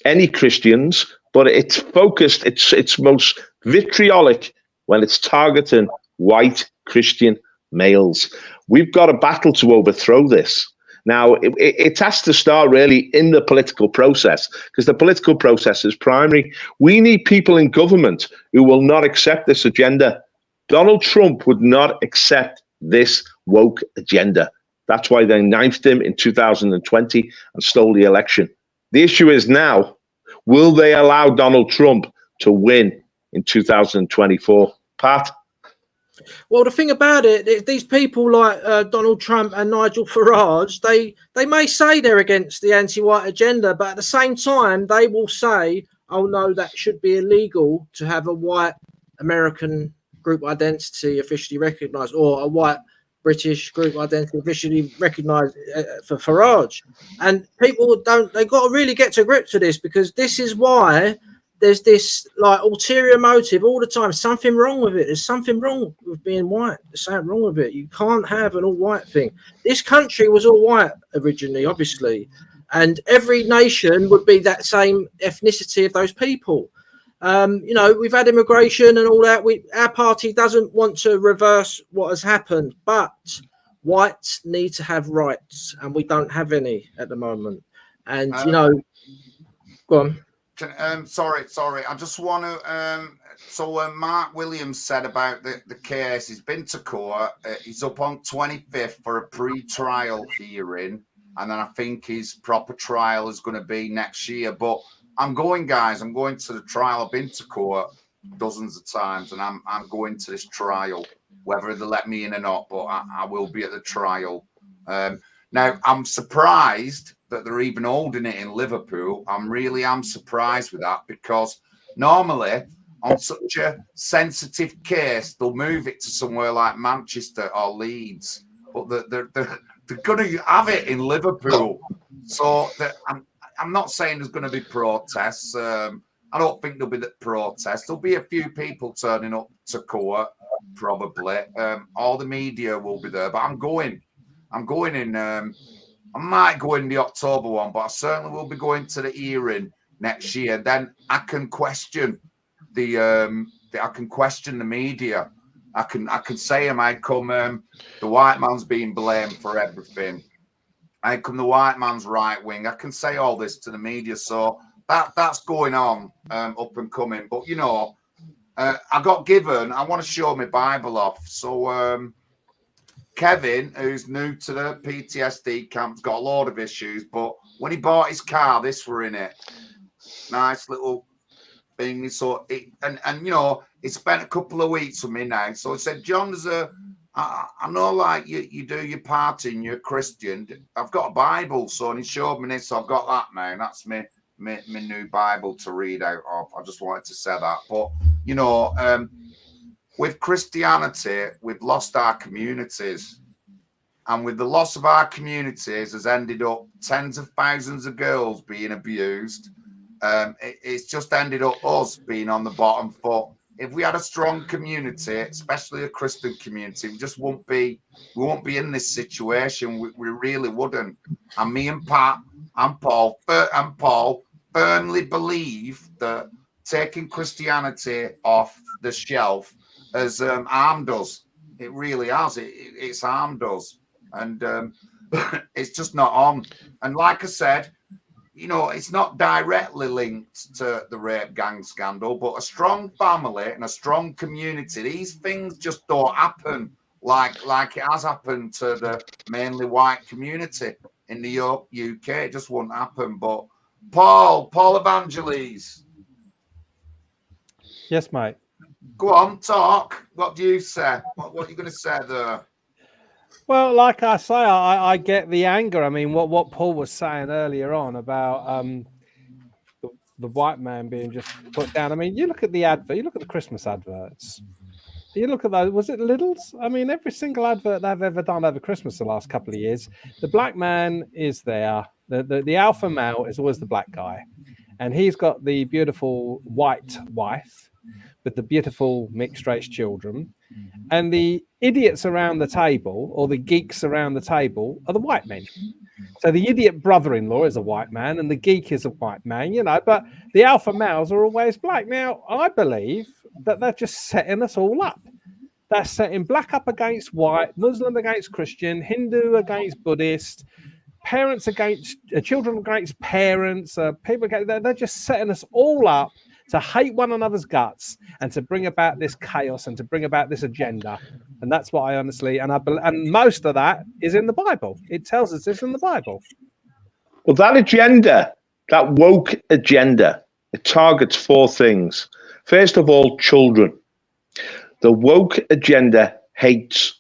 Speaker 3: any Christians, but it's focused, it's most vitriolic when it's targeting white Christian males. We've got a battle to overthrow this. Now, it has to start really in the political process, because the political process is primary. We need people in government who will not accept this agenda. Donald Trump would not accept this woke agenda. That's why they knifed him in 2020 and stole the election. The issue is now, will they allow Donald Trump to win in 2024? Pat?
Speaker 2: Well, the thing about it, these people like Donald Trump and Nigel Farage, they may say they're against the anti-white agenda, but at the same time, they will say, oh, no, that should be illegal to have a white American group identity officially recognised, or a white British group identity officially recognised for Farage. And people they've got to really get to grips with this, because this is why there's this like ulterior motive all the time. Something wrong with it. There's something wrong with being white. There's something wrong with it. You can't have an all white thing. This country was all white originally, obviously, and every nation would be that same ethnicity of those people. You know, we've had immigration and all that. Our party doesn't want to reverse what has happened, but whites need to have rights, and we don't have any at the moment. And you know, go on.
Speaker 1: Sorry. I just want to. So Mark Williams said about the case. He's been to court. He's up on 25th for a pre-trial hearing, and then I think his proper trial is going to be next year. But I'm going, guys. I'm going to the trial. I've been to court dozens of times, and I'm going to this trial, whether they let me in or not. But I will be at the trial. Now, I'm surprised that they're even holding it in Liverpool. I'm surprised with that, because normally on such a sensitive case, they'll move it to somewhere like Manchester or Leeds. But they're going to have it in Liverpool. So I'm not saying there's going to be protests. I don't think there'll be the protests. There'll be a few people turning up to court, probably. All the media will be there. But I'm going in. I might go in the October one, but I certainly will be going to the hearing next year. Then I can question the media. I can say, am I come? The white man's being blamed for everything. I come the white man's right wing. I can say all this to the media, so that's going on up and coming. But you know, I got given. I want to show my Bible off. So Kevin, who's new to the PTSD camp's got a load of issues, but when he bought his car, this were in it. Nice little thing. So and you know, he spent a couple of weeks with me now. So he said, John, I know, like you do your party and you're a Christian. I've got a Bible, so and he showed me this. So I've got that now. That's my new Bible to read out of. I just wanted to say that. But you know, with Christianity, we've lost our communities, and with the loss of our communities, has ended up tens of thousands of girls being abused. It's just ended up us being on the bottom foot. If we had a strong community, especially a Christian community, we just won't be in this situation. We really wouldn't. And me and Pat and Paul firmly believe that taking Christianity off the shelf has harmed us. It really has. It's harmed us, and it's just not on. And like I said, you know, it's not directly linked to the rape gang scandal, but a strong family and a strong community, these things just don't happen like it has happened to the mainly white community in the UK. It just won't happen. But Paul Evangeles.
Speaker 6: Yes, mate.
Speaker 1: Go on, talk. What do you say? What are you going to say there?
Speaker 6: Well, like I say, I get the anger. I mean, what Paul was saying earlier on about the white man being just put down. I mean, you look at the advert, you look at the Christmas adverts, you look at those, was it Lidl's? I mean, every single advert they've ever done over Christmas the last couple of years, the black man is there. The alpha male is always the black guy. And he's got the beautiful white wife with the beautiful mixed race children. And the idiots around the table, or the geeks around the table, are the white men. So the idiot brother-in-law is a white man and the geek is a white man, you know, but the alpha males are always black. Now, I believe that they're just setting us all up. They're setting black up against white, Muslim against Christian, Hindu against Buddhist, parents against children against parents, people against, they're just setting us all up to hate one another's guts and to bring about this chaos and to bring about this agenda. And that's what I honestly, and most of that is in the Bible. It tells us this in the Bible.
Speaker 3: Well, that agenda, that woke agenda, it targets four things. First of all, children. The woke agenda hates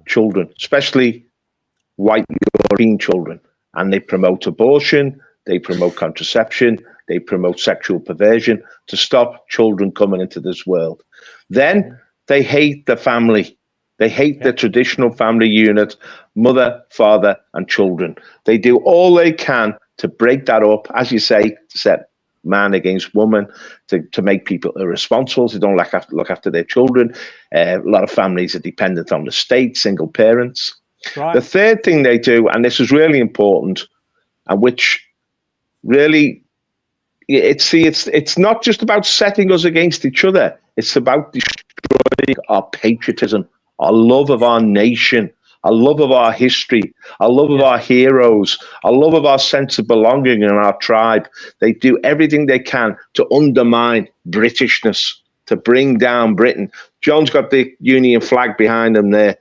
Speaker 3: children, especially white European children. And they promote abortion, they promote contraception, they promote sexual perversion to stop children coming into this world. Then they hate the family. They hate the traditional family unit, mother, father, and children. They do all they can to break that up, as you say, to set man against woman, to make people irresponsible, they don't look after their children. A lot of families are dependent on the state, single parents. Right. The third thing they do, and this is really important, and which really, it's not just about setting us against each other. It's about destroying our patriotism, our love of our nation, our love of our history, our love of our heroes, our love of our sense of belonging in our tribe. They do everything they can to undermine Britishness, to bring down Britain. John's got the Union flag behind him there.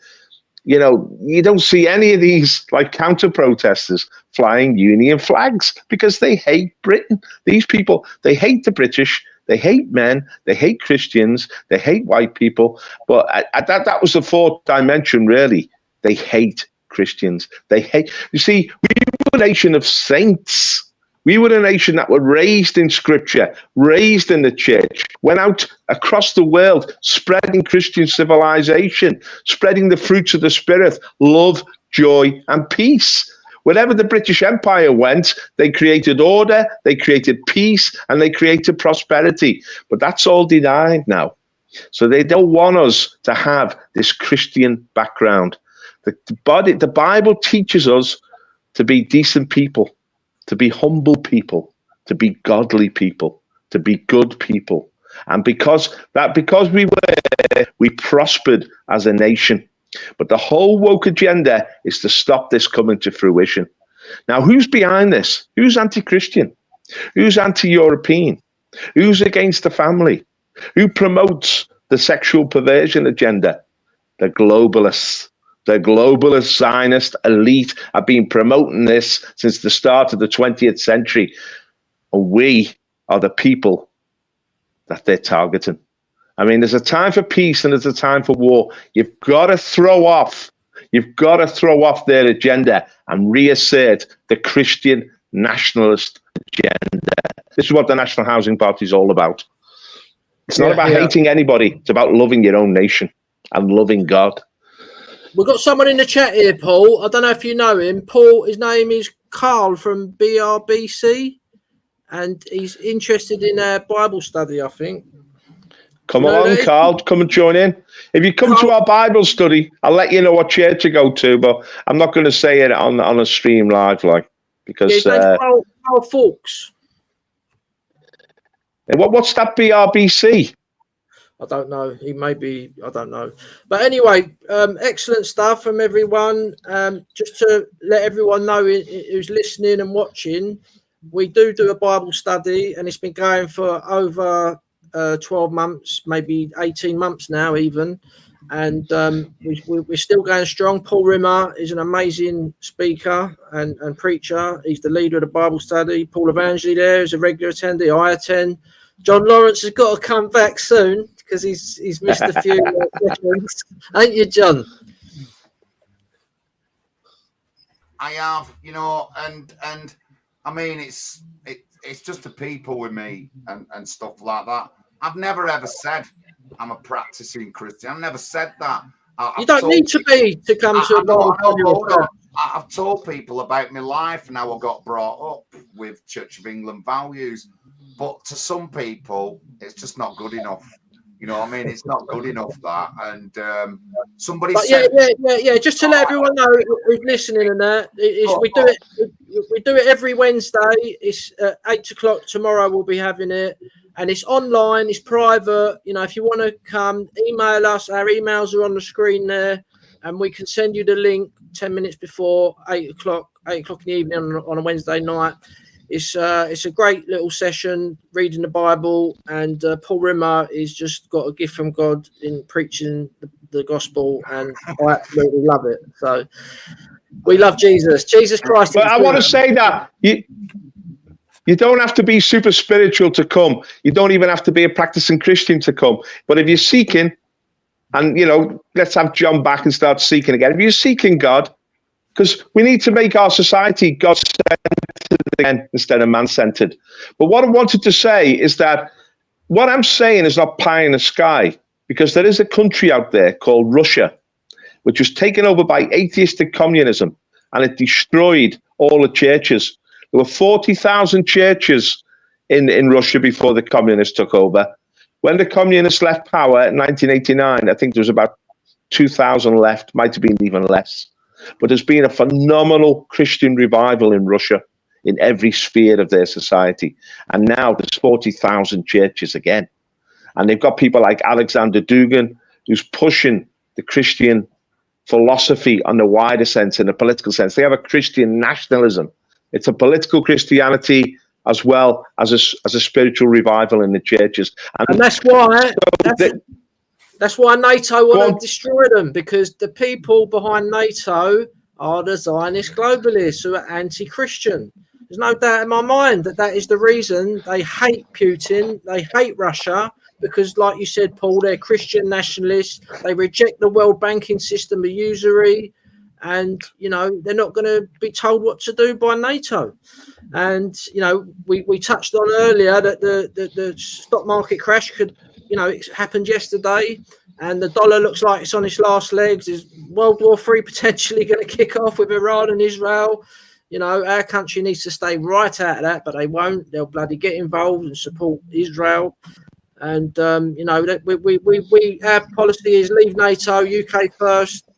Speaker 3: You know, you don't see any of these like counter protesters flying Union flags because they hate Britain. These people, they hate the British, they hate men, they hate Christians, they hate white people. But that was the fourth dimension, really. They hate Christians. They hate. You see, we were a nation of saints. We were a nation that were raised in Scripture, raised in the church, went out across the world, spreading Christian civilization, spreading the fruits of the Spirit, love, joy, and peace. Wherever the British Empire went, they created order, they created peace, and they created prosperity. But that's all denied now. So they don't want us to have this Christian background. The Bible teaches us to be decent people, to be humble people, to be godly people, to be good people. And because we prospered as a nation. But the whole woke agenda is to stop this coming to fruition. Now, who's behind this? Who's anti-Christian? Who's anti-European? Who's against the family? Who promotes the sexual perversion agenda? The globalists. The globalist Zionist elite have been promoting this since the start of the 20th century. And we are the people that they're targeting. I mean, there's a time for peace and there's a time for war. You've got to throw off their agenda and reassert the Christian nationalist agenda. This is what the National Housing Party is all about. It's not about hating anybody. It's about loving your own nation and loving God.
Speaker 2: We've got someone in the chat here, Paul. I don't know if you know him. Paul, his name is Carl from BRBC, and he's interested in our Bible study, I think.
Speaker 3: Come along, Carl. Come and join in. If you come to our Bible study, I'll let you know what church you go to, but I'm not going to say it on a stream live, because
Speaker 2: Carl Fawkes.
Speaker 3: What's that BRBC?
Speaker 2: I don't know. He may be. I don't know. But anyway, excellent stuff from everyone. Just to let everyone know who's listening and watching, we do a Bible study, and it's been going for over 12 months, maybe 18 months now even. And we're still going strong. Paul Rimmer is an amazing speaker and preacher. He's the leader of the Bible study. Paul Evangeli there is a regular attendee. I attend. John Lawrence has got to come back soon because he's missed a few sessions. Ain't you, John?
Speaker 1: I have, and I mean, it's just the people with me and stuff like that. I've never ever said I'm a practicing Christian. I've never said that.
Speaker 2: You don't need to be to come to a Bible study.
Speaker 1: I've told people about my life and how I got brought up with Church of England values. But to some people, it's just not good enough. You know what I mean? It's not good enough, that. And somebody said...
Speaker 2: Yeah. Just to let everyone know who's listening and that, we do it every Wednesday. It's 8 o'clock tomorrow. We'll be having it. And it's online. It's private. If you want to come, email us. Our emails are on the screen there. And we can send you the link 10 minutes before 8 o'clock in the evening on a Wednesday night. It's a great little session reading the Bible, and Paul Rimmer is just got a gift from God in preaching the gospel, and I absolutely love it. So we love Jesus Christ.
Speaker 3: But I want to say that you don't have to be super spiritual to come. You don't even have to be a practicing Christian to come. But if you're seeking, and let's have John back and start seeking again. If you're seeking God, because we need to make our society God-centered again instead of man-centered. But what I wanted to say is that what I'm saying is not pie in the sky, because there is a country out there called Russia, which was taken over by atheistic communism, and it destroyed all the churches. There were 40,000 churches in Russia before the communists took over. When the communists left power in 1989, I think there was about 2,000 left, might have been even less. But there's been a phenomenal Christian revival in Russia in every sphere of their society. And now there's 40,000 churches again. And they've got people like Alexander Dugin, who's pushing the Christian philosophy on the wider sense, in the political sense. They have a Christian nationalism. It's a political Christianity as well as a spiritual revival in the churches. And
Speaker 2: that's why... That's why NATO want to destroy them, because the people behind NATO are the Zionist globalists who are anti-Christian. There's no doubt in my mind that is the reason they hate Putin, they hate Russia, because like you said, Paul, they're Christian nationalists. They reject the world banking system of usury, and, they're not going to be told what to do by NATO. And, we touched on earlier that the stock market crash could... it happened yesterday, and the dollar looks like it's on its last legs. Is World War III potentially going to kick off with Iran and Israel? Our country needs to stay right out of that, but they won't. They'll bloody get involved and support Israel. And, our policy is leave NATO, UK first.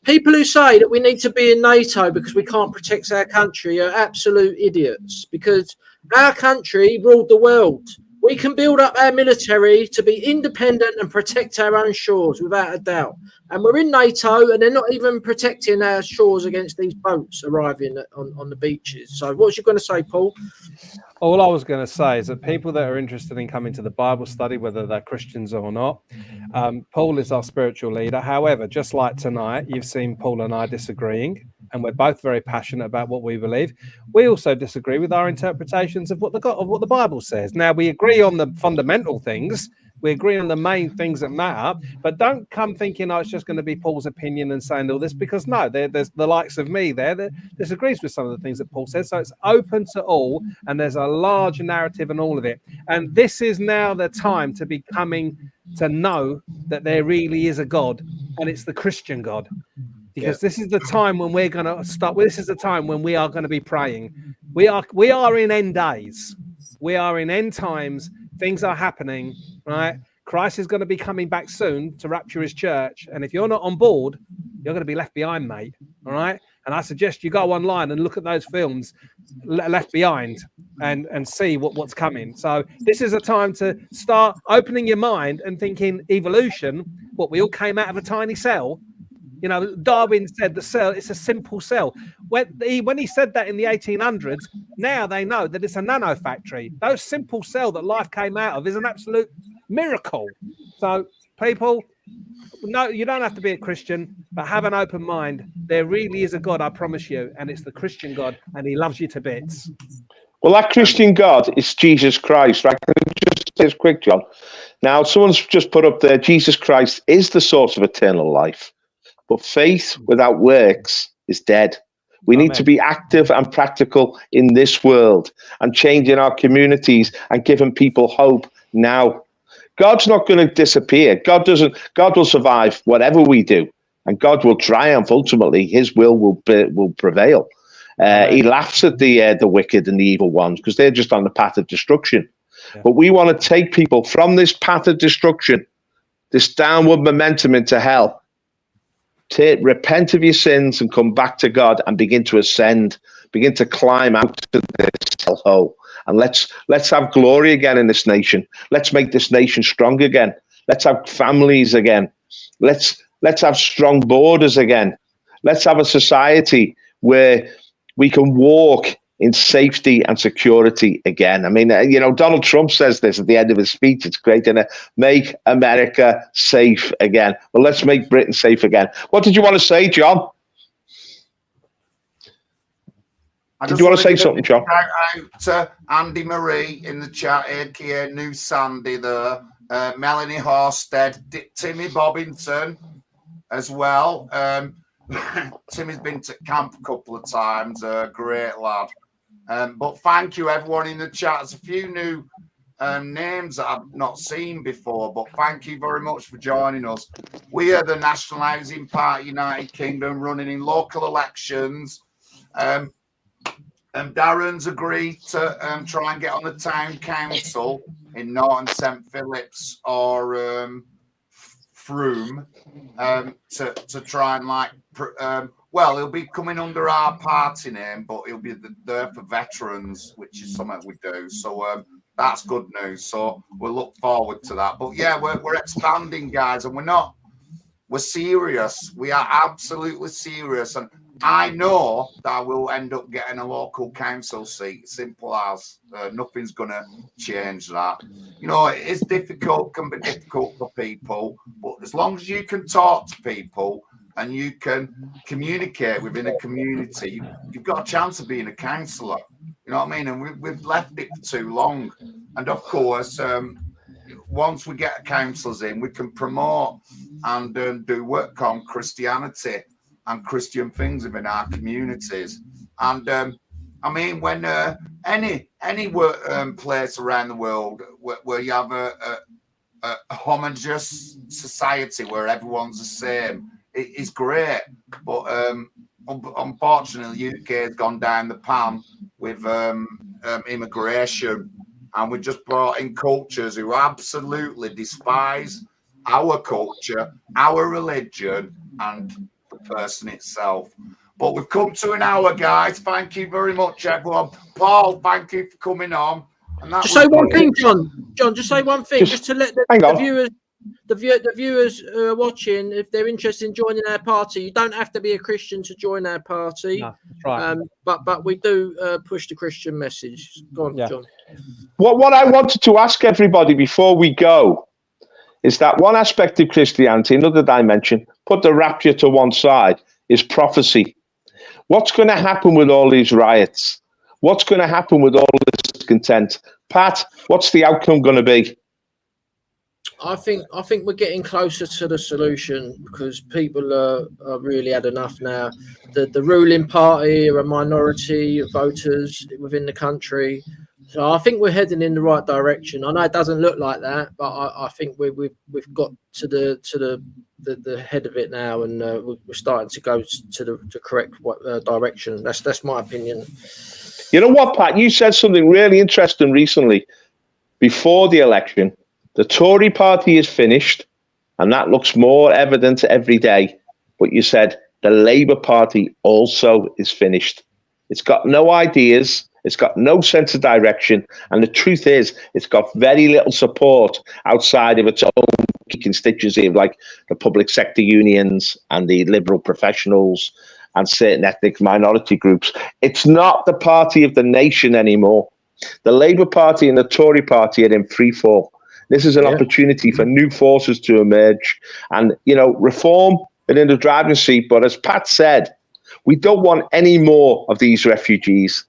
Speaker 2: People who say that we need to be in NATO because we can't protect our country are absolute idiots, because our country ruled the world. We can build up our military to be independent and protect our own shores without a doubt. And we're in NATO, and they're not even protecting our shores against these boats arriving on the beaches. So what was you going to say, Paul?
Speaker 6: All I was going to say is that people that are interested in coming to the Bible study, whether they're Christians or not, Paul is our spiritual leader. However, just like tonight, you've seen Paul and I disagreeing, and we're both very passionate about what we believe. We also disagree with our interpretations of what the Bible says. Now, we agree on the fundamental things. We agree on the main things that matter, but don't come thinking, oh, it's just going to be Paul's opinion and saying all this, because no, there's the likes of me there that disagrees with some of the things that Paul says. So it's open to all, and there's a large narrative in all of it. And this is now the time to be coming to know that there really is a God, and it's the Christian God. Because this is the time when we're going to start. This is the time when we are going to be praying. We are in end days. We are in end times. Things are happening, right? Christ is going to be coming back soon to rapture his church. And if you're not on board, you're going to be left behind, mate. All right. And I suggest you go online and look at those films, Left Behind, and see what's coming. So this is a time to start opening your mind and thinking evolution. What, we all came out of a tiny cell? You know, Darwin said the cell, it's a simple cell. When he said that in the 1800s, now they know that it's a nano factory. Those simple cell that life came out of is an absolute miracle. So people, no, you don't have to be a Christian, but have an open mind. There really is a God, I promise you, and it's the Christian God, and he loves you to bits.
Speaker 3: Well, that Christian God is Jesus Christ, right? Can I just say this quick, John? Now, someone's just put up there, Jesus Christ is the source of eternal life. But faith without works is dead. We need to be active and practical in this world and changing our communities and giving people hope now. God's not going to disappear. God will survive whatever we do, and God will triumph. Ultimately, his will prevail. He laughs at the wicked and the evil ones because they're just on the path of destruction. Yeah. But we want to take people from this path of destruction, this downward momentum into hell. To repent of your sins and come back to God and begin to ascend, begin to climb out of this hellhole. And let's have glory again in this nation. Let's make this nation strong again. Let's have families again. Let's have strong borders again. Let's have a society where we can walk in safety and security again. I mean, Donald Trump says this at the end of his speech. It's great, isn't it? Make America safe again. Well, let's make Britain safe again. What did you want to say, John? Did you want to say something, John?
Speaker 1: Out to Andy Marie in the chat, aka New Sandy there, Melanie Horsted, Timmy Bobbington as well. Timmy's been to camp a couple of times, great lad. But thank you, everyone in the chat. There's a few new names that I've not seen before, but thank you very much for joining us. We are the National Housing Party United Kingdom, running in local elections. And Darren's agreed to try and get on the town council in Norton St Phillips or Frome to try and well, he'll be coming under our party name, but he'll be there for veterans, which is something we do. So that's good news. So we'll look forward to that. But yeah, we're expanding, guys, and we're serious. We are absolutely serious. And I know that I will end up getting a local council seat. Simple as. Nothing's going to change that. It's difficult, can be difficult for people, but as long as you can talk to people and you can communicate within a community, you've got a chance of being a councillor. You know what I mean? And we've left it for too long. And of course, once we get councillors in, we can promote and do work on Christianity and Christian things within our communities. And I mean, when any place around the world where you have a homogeneous society where everyone's the same, it is great. But unfortunately, the UK has gone down the pan with immigration, and we just brought in cultures who absolutely despise our culture, our religion, and the person itself. But we've come to an hour, guys. Thank you very much, everyone. Paul, thank you for coming on. And that
Speaker 2: Just
Speaker 1: was
Speaker 2: say one
Speaker 1: brilliant.
Speaker 2: thing, John. John, just say one thing, just to let the viewers, the viewers watching, if they're interested in joining our party, you don't have to be a Christian to join our party.
Speaker 6: No, that's right.
Speaker 2: But we do push the Christian message. Go on, John.
Speaker 3: What I wanted to ask everybody before we go is that one aspect of Christianity, another dimension, put the rapture to one side, is prophecy. What's going to happen with all these riots? What's going to happen with all this discontent? Pat, what's the outcome going to be?
Speaker 2: I think we're getting closer to the solution because people are really had enough now. The ruling party are a minority of voters within the country, so I think we're heading in the right direction. I know it doesn't look like that, but I think we've got to the head of it now, and we're starting to go to the correct direction. That's my opinion.
Speaker 3: You know what, Pat? You said something really interesting recently. Before the election, the Tory party is finished, and that looks more evident every day. But you said the Labour Party also is finished. It's got no ideas. It's got no sense of direction. And the truth is, it's got very little support outside of its own constituency, like the public sector unions and the liberal professionals and certain ethnic minority groups. It's not the party of the nation anymore. The Labour Party and the Tory party are in free fall. This is an opportunity for new forces to emerge and, reform and in the driving seat. But as Pat said, we don't want any more of these refugees.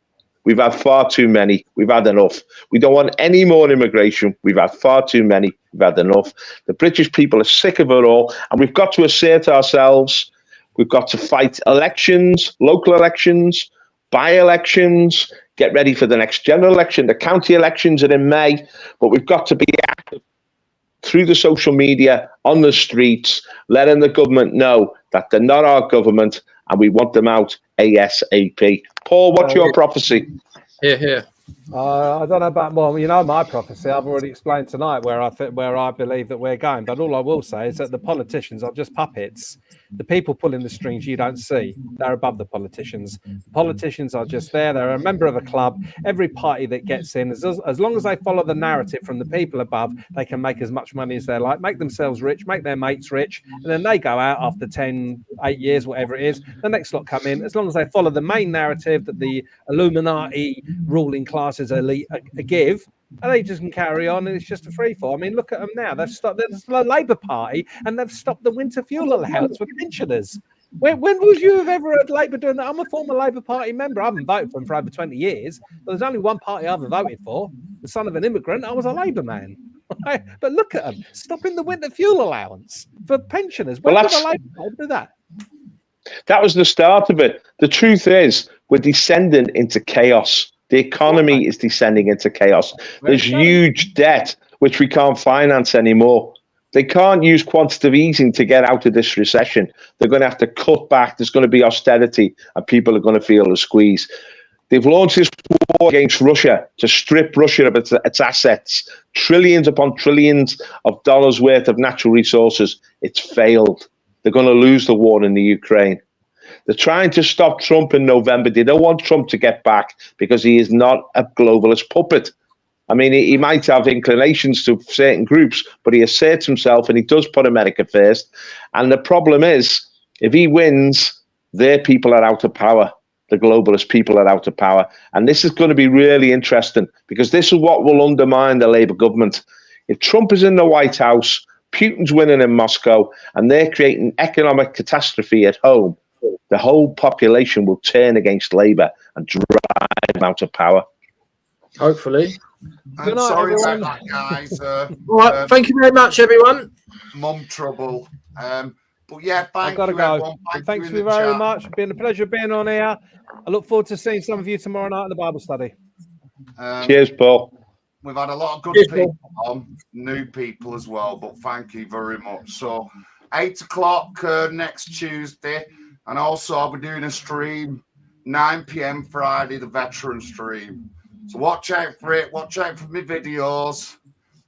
Speaker 3: We've had far too many. We've had enough. We don't want any more immigration. We've had far too many. We've had enough. The British people are sick of it all. And we've got to assert ourselves. We've got to fight elections, local elections, by-elections, get ready for the next general election. The county elections are in May, but we've got to be active through the social media, on the streets, letting the government know that they're not our government and we want them out ASAP. Paul, what's your prophecy?
Speaker 2: Here.
Speaker 6: I don't know about my prophecy. I've already explained tonight where I believe that we're going. But all I will say is that the politicians are just puppets. The people pulling the strings you don't see. They're above the politicians. The politicians are just there. They're a member of a club. Every party that gets in, as long as they follow the narrative from the people above, they can make as much money as they like, make themselves rich, make their mates rich, and then they go out after 8 years, whatever it is. The next lot come in. As long as they follow the main narrative that the Illuminati ruling classes elite give, and they just can carry on, and it's just a free fall. I mean, look at them now. They've stopped the Labour Party, and they've stopped the winter fuel allowance for pensioners. When would you have ever heard Labour doing that? I'm a former Labour Party member. I haven't voted for them for over 20 years. But there's only one party I ever voted for, the son of an immigrant. I was a Labour man. Right? But look at them, stopping the winter fuel allowance for pensioners. When did the Labour Party do that?
Speaker 3: That was the start of it. The truth is, we're descending into chaos. The economy is descending into chaos. There's huge debt, which we can't finance anymore. They can't use quantitative easing to get out of this recession. They're going to have to cut back. There's going to be austerity, and people are going to feel the squeeze. They've launched this war against Russia to strip Russia of its assets, trillions upon trillions of dollars worth of natural resources. It's failed. They're going to lose the war in the Ukraine. They're trying to stop Trump in November. They don't want Trump to get back because he is not a globalist puppet. I mean, he might have inclinations to certain groups, but he asserts himself and he does put America first. And the problem is, if he wins, their people are out of power. The globalist people are out of power. And this is going to be really interesting because this is what will undermine the Labour government. If Trump is in the White House, Putin's winning in Moscow, and they're creating economic catastrophe at home, the whole population will turn against Labour and drive them out of power.
Speaker 2: Hopefully.
Speaker 1: I'm sorry about that, guys.
Speaker 2: All right, thank you very much, everyone.
Speaker 1: Mum trouble. But yeah,
Speaker 6: I've got to go. Thanks very much. It's been a pleasure being on here. I look forward to seeing some of you tomorrow night in the Bible study.
Speaker 3: Cheers, Paul.
Speaker 1: We've had a lot of good people on, new people as well, but thank you very much. So 8 o'clock next Tuesday, and also I'll be doing a stream 9 p.m. Friday, the veteran stream. So watch out for it. Watch out for my videos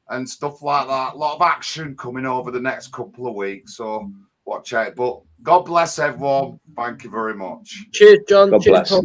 Speaker 1: and stuff like that. A lot of action coming over the next couple of weeks. So watch out. But God bless everyone. Thank you very much.
Speaker 2: Cheers, John.
Speaker 3: God
Speaker 2: Cheers,
Speaker 3: bless.
Speaker 2: Paul.